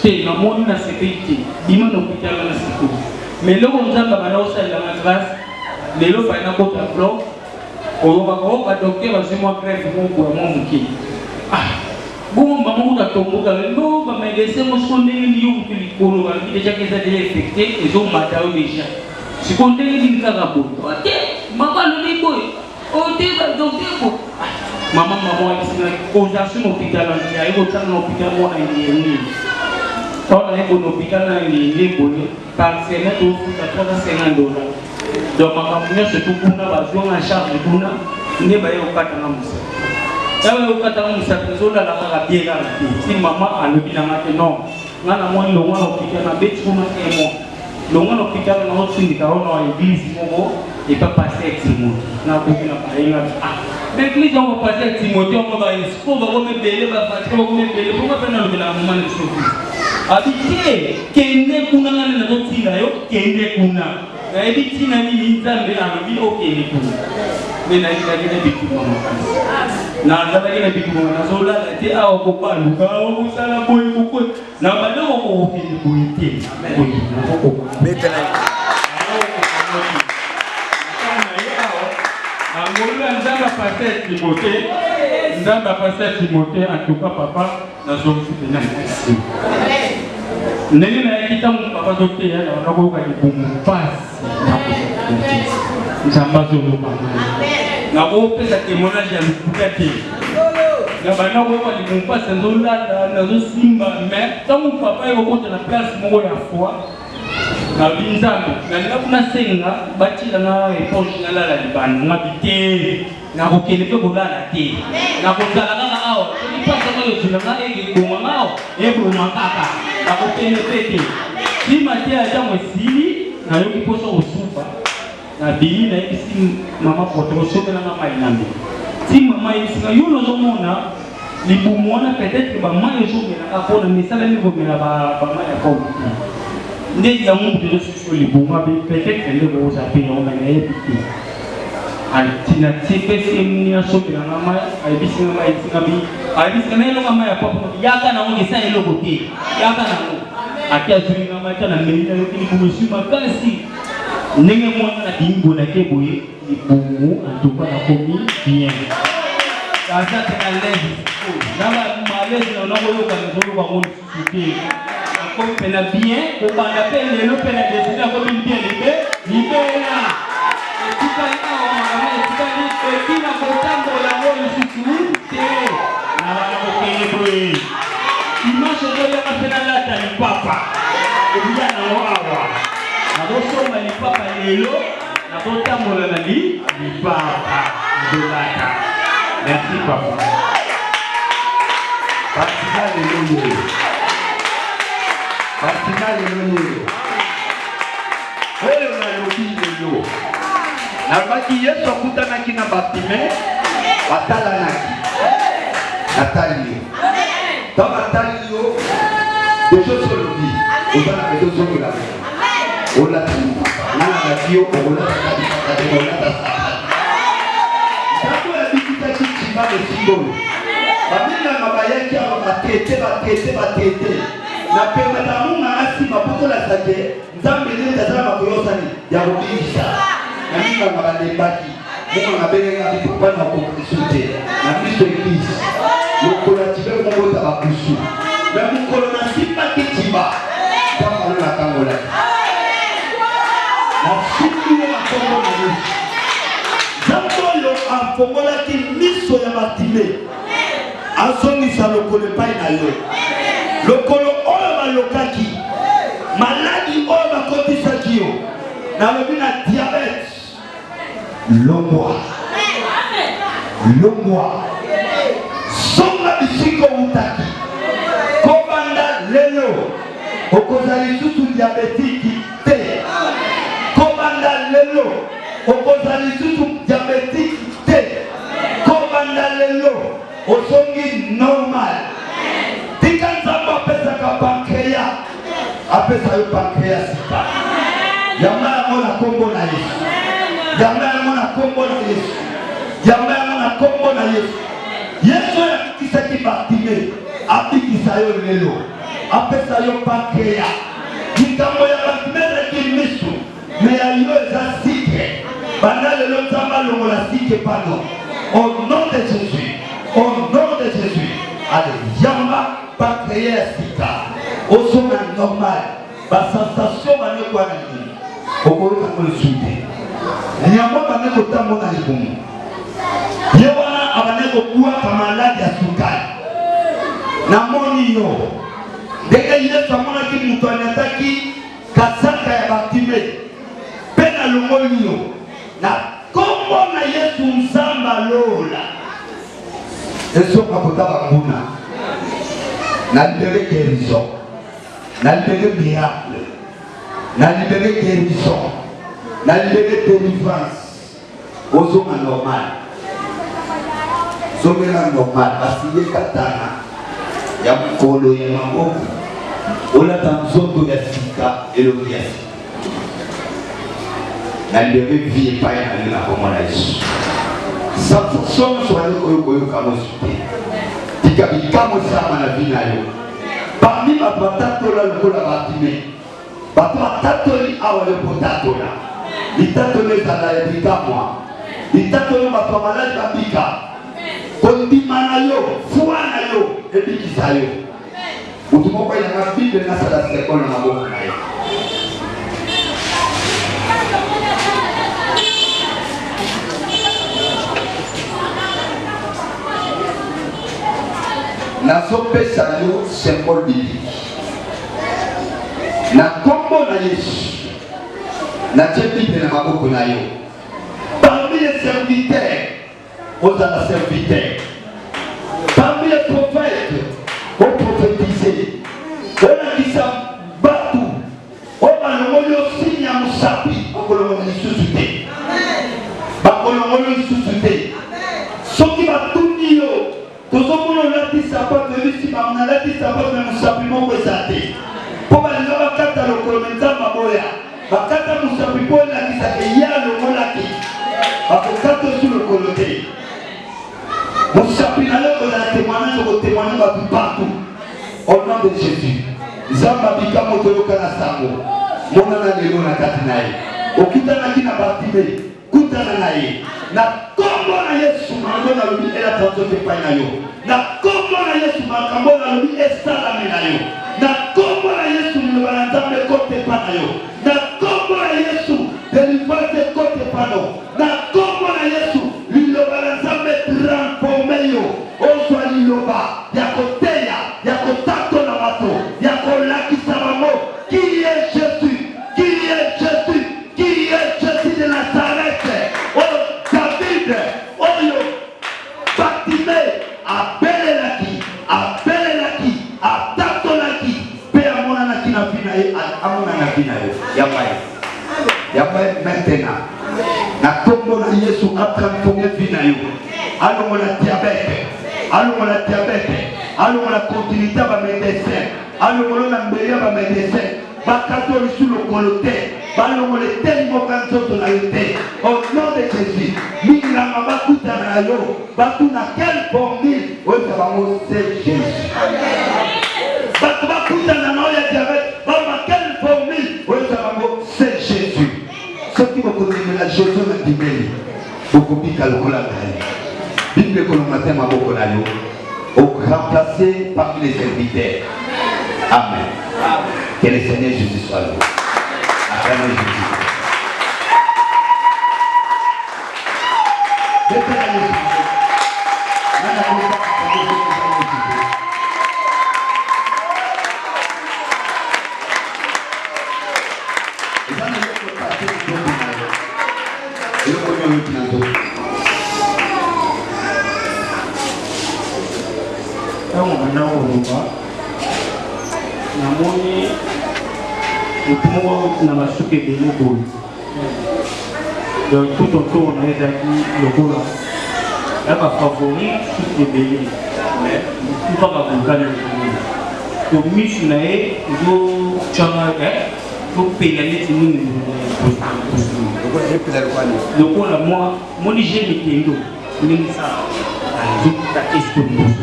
te namoni na sepeli te bima na hôpital na sikoyo. Mais eloko nzambe abanda kosalelanga grâce lelo fai nakota bloc oyokaka o badokter bazwi mwa grève moko ya mwa moke. Bongo mama kuta tomboka no bamedecin mosuko ndenge liyo kutu likolo balobi deja ke eza deja infecté ezomata yo deja sikoyo ndenge nini kaka boye te mama alobi boye ote badokter boye. Maman ici aujourd'hui l'hôpital entier il faut dans l'hôpital moi ni quand on est au hôpital ni par semaine au $350. Donc maman c'est tout pour na besoin en charge pour na ne ba yo katanga musa tawe yo katanga musa zola la ka bien là si maman a le bilan que non ngana moi lo ngana hôpital na betu na emo lo ngana hôpital na hospitali kaona église momo et pas passer Timothée na ko na parenga l'église on va passer Timothée on va expo va comme belé va passer comme belé pourquoi pas na le moment de sauver habité kende kuna ngana na tila yo kende kuna na ebiti na ni nzambe na lobi okende kuna mais na ina bitu mama na nzala kina bitu mama na zola te awo ko paluka o sala boy ko na bado ko okende boyete amen na ko betela Angolula nzamba passer Timothée en tout cas papa na zone soutenir merci. Nene na kita mu papa zote ya na ko ka dibumu pass na ko. Nzamba zolo papa. Na ko pesa témoignage ya mukati. Na bana ko ka dibumu pass nzola na zo simba mais tant papa yo ko na place moko ya foi. na binzambe na kuna senga batila na eponge na la libanda na bité na kokele pe kolala te na kozala kaka awa ni pasa ko yosila na ege bonga awa ebo makaka na kokele pete si matia ya mwesili na yoki poso osufa na bili na isi mama poto sobe na mai nambe si mama isi na yuno zomona libumona peut-être ba mai zomela akona misala ni bomela ba mai akona ndé ya mungu de sous les bouma peut-être le gros appel on a été altina tepesi mnia soki na mama aibisi na mai singabi aibisi na elo mama ya papa yaka na onge sa elo kote yaka na ngo akia zuri na mai tana melina yokini kumusima kasi ndenge mwana na dingo na keboye ibumu antupa na komi bien kaza tena levi na malezi na ngo yoka nzolo ba ngo suke comme pena bien pour qu'on appelle le pena décider comme une bien libéra et tout ça et tout ça et qui n'a pas tant la mort sous te na bana kokebwe image de la pena la tani papa et bien na awa na boso ma ni papa lelo na bota mola na li papa de lata merci papa partira de l'eau Martinal lelo. Oyo na lobi lelo. Na baki Yesu akutana kina Bartime, batala naki. Natalio. Dans Natalio, des choses sont lobi. On va la maison sur la maison. On l'a dit. Nana Nadio, on l'a dit. On l'a dit. Quand on a dit que tu vas le symbole. Babina mabayaki batete. Na pema tamunga asima poto la sake nzambe ndio tazama makoyosa ni ya kubisha na mimi ngabale baki mungu ngabele ngapi kupana kukusute na Kristo ikisi lokola tibe mungu tabakusu na mukolo na sipa kitimba kama na kangola na siku ya kongo na Yesu zambo amfongola ki miso ya Bartime azongisa lokole pai na yo lokolo oyo balokaki maladi oyo bakotisaki yo nalobi na diabete longwa songa bisiko utaki kobanda lelo okozali susu diabetiki te kobanda lelo okozali susu diabetiki te kobanda lelo osongi normal tika nzambo apesaka pankreya apesa yo pankreya sika yamba yango na kombo na Yesu yamba yango na kombo na Yesu yamba yango na kombo na Yesu Yesu yakisaki Bartime abikisa yo lelo apesa yo pankreya likambo ya Bartime ezaki misu me ya yo eza sike banda lelo nzambo alongola sike pano au nom de Jésus au nom de Jésus allez yamba pankreya sika osonga normal basensation bane kwa nini okoyoka kolisuite nyambo bane kotamona libumu ye wana abane kokuwaka maladi ya sukari namoni yo ndenge Yesu amonaki moto anyataki kasaka ya Bartime mpe nalongoli yo na kombo na Yesu nzamba lola esoka kotaba nguna na libéré guérison na libéré miracle na libéré guérison na libéré délivrance ozonga normal zongela normal basiye katana ya mkolo ya maboko olata nzoto ya sika elongi ya sika na libéré vie epai na yo na kombo na Yesu sanction soale koyoka mosupe tika bikamo sama na vi na yo parmi bato batatola lokola Bartime bato batatoli awa lokotatola litatolo ezala ya bikamwa litatolo bato ya maladi babika kondima na yo fwa na yo ebikisa yo mutu moko elanga bible nasala sekolo na maboko na ye nazopesa yo symbole biblique na kombo na Yesu natie bible na maboko na yo. Parmi les serviteurs, aux serviteurs, parmi les prophètes, aux prophétisés, on a dit ça, Batou, on a le signe à Moussapi, on a le suscité. On a le suscité. Ce qui va tout dire, tout ce qu'on a dit, ça va venir si on a dit, ça va venir Moussapi, mon présenté. Pour aller dans la carte à l'ocolomental, ma boya, la carte à Moussapi, pour la qui s'appelle Yah le Molaki, parce que carte sur le coloté. Moussapi, alors on a témoigné, on témoigne partout. Au nom de Jésus. Zamba bika motolo kana sango. Mona na lelo na katinae. Okitana kina batime. Kutana nae. Na kombo na Yesu mango na lobi ela transote pa na yo. Na kombo na Yesu makambo na lobi esala na yo. Na kombo na Yesu ni banzambe kote pa na yo. Na kombo na Yesu delivrance kote pa no. Na kombo na Yesu lilo banzambe transforme yo. Oswa liloba ya koteya ya kotato na watu ya kolakisa mamo. Qui est Jésus? Qui est Jésus? Qui est Jésus de Nazareth? Oh David, oh yo Batimé, appelez-la qui, attaque-la-qui, paix à mon anaki na fina et à mon anaki na yo. Yamaye maintenant. Na tombo na Yesu a transformé fina yo. Allons la diabète. Allons la diabète. Allons la continuité à médecin. Allons la meilleure à médecin. Bakato sur le coloté. Allons les tellement cansos de la yoté. Au nom de Jésus. Minga mabakuta na yo. Batu na quelle formule. Oui, ça va c'est Jésus. Batu bakuta na noya diabète. Baba quelle formule. Oui, ça va c'est Jésus. Ce qui me connaît la Jésus m'a dit mais. Beaucoup pique à l'ocola. Bible que nous matin ma beaucoup là yo. Remplacé parmi les serviteurs. Amen. Que le Seigneur Jésus soit là. Acclamez Jésus. namoni mutumo na basuki ebele boye donc tout autour na ezalaki lokola ya bafavori suki ebele mais mpaka vulkane to misu na ye ezocanga topela neti nini lokola moni je mikendo ndenge sa azokuta estomos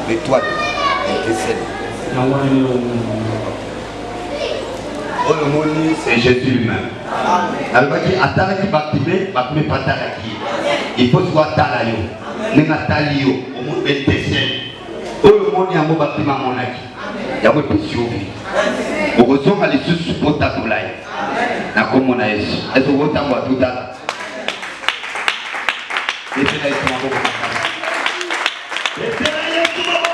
l'étoile étincelle. Oh le moni c'est Jésus lui-même. Alors qui attend qui Batimé pas talaki. Il faut soit talayo. Nenga talio au monde étincelle. Oh le moni amo Batima monaki. Yabo pisuvi. Okozo ali susu pota tolai. Na komo na Yesu. Eso wota ngwa tuta. Epela Yesu maboko. Epela Yesu maboko.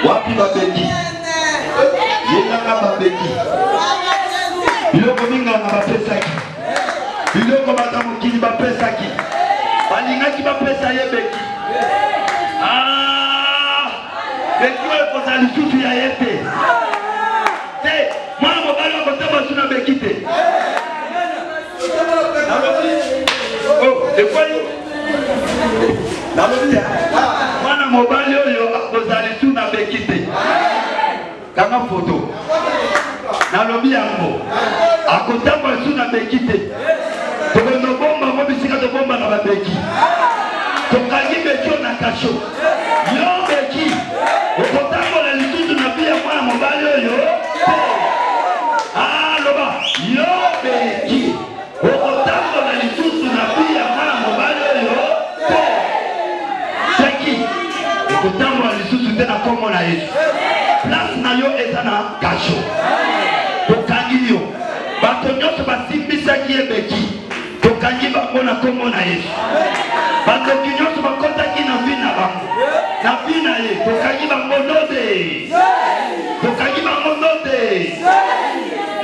Wapi babeki? Yelanga babeki. Biloko minga na bapesaki. Biloko batamukili bapesaki. Balingaki bapesa yebeki. Beki oyo koza lisusu ya ye te. Te, mwana mobali akotamba suna beki te. Oh, ekwayo. Nalobi mwana mobali oyo akozali suna beki te. Kanga photo. na lobi yango akotambola su na beki te tokende bomba ngo bisika tobomba na babeki tokangi beki oyo na kasho yo beki okotambola lisusu na bia mwana mobali oyo te aloba yo beki okotambola lisusu na bia mwana mobali oyo te seki okotambola lisusu te na kombo na Yesu place na yo eza na kasho tokangi yo bato nyonso basimbisaki ye beki tokangi bango na kombo na Yesu bandoki nyonso bakotaki na vi na bango na vi na ye tokangi bango node tokangi bango node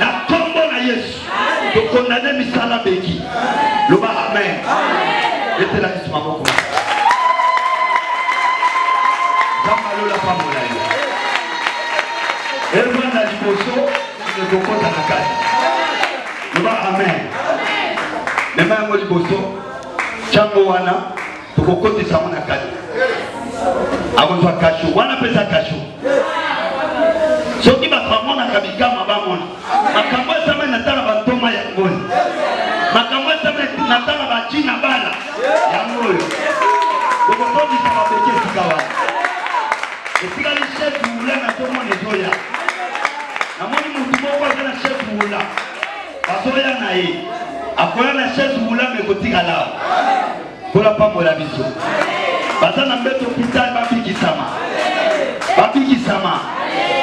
na kombo na Yesu tokondane misala beki loba amen etela Yesu maboko zambalola pambola yo evanda liboso nekokota na kati loba amen mema yango liboso chango wana tokokotisa mo na kati akozwa kasho wana pesa kasho soki bato bamonaka bikama bamona makambo esama na tala bantoma ya ngoli makambo esama na tala bacina bala ya ngoli tokotondisa babeke esika wana esikali chef wula na tomona ezoya namoni mutu moko aza na chef wula bazoya na ye akoya na chef wula mekotika lao kola pambola biso baza na mbeto hopital babikisama babikisama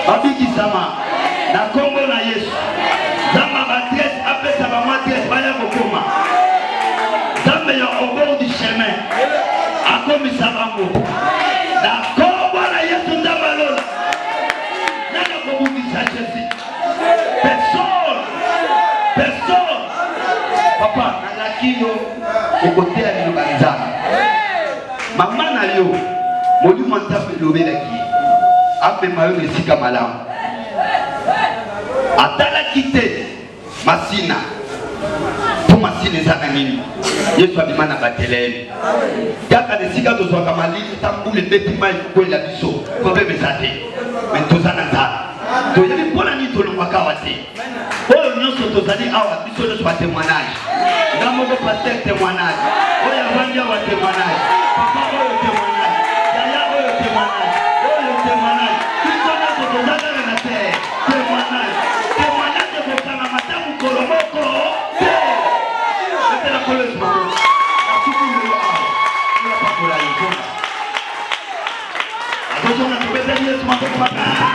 babikisama na kombo na Yesu zamba batrese apesa bamatrese baya kokoma zambe ya obor du chemin akomisa bango na kombo na Yesu nzamba lola nana kobungisa Jésus personne papa nalakino okotea liloba nzambe mama na yo molimo nzambe elobelaki apema yo esika malamu atalaki te masina po masina eza na nini Yesu abima na batelemi kaka na esika tozwaka malili tambula ebeti mai kokwela biso kobebesa te me toza na nzambe toyebi mpona nini tolongwaka awa te oyo nyonso tozali awa biso nyonso batémoignage nga moko paster témoignage oyo avandi awa témoignage papa oyo témoignage yaya oyo témoignage biso nyonso tozalaka na te témoignage ekokanga mata mokolo moko te etela kolesma nasuki lelo awa olapakola yezona azozonga tobeteli Yesu maboko maka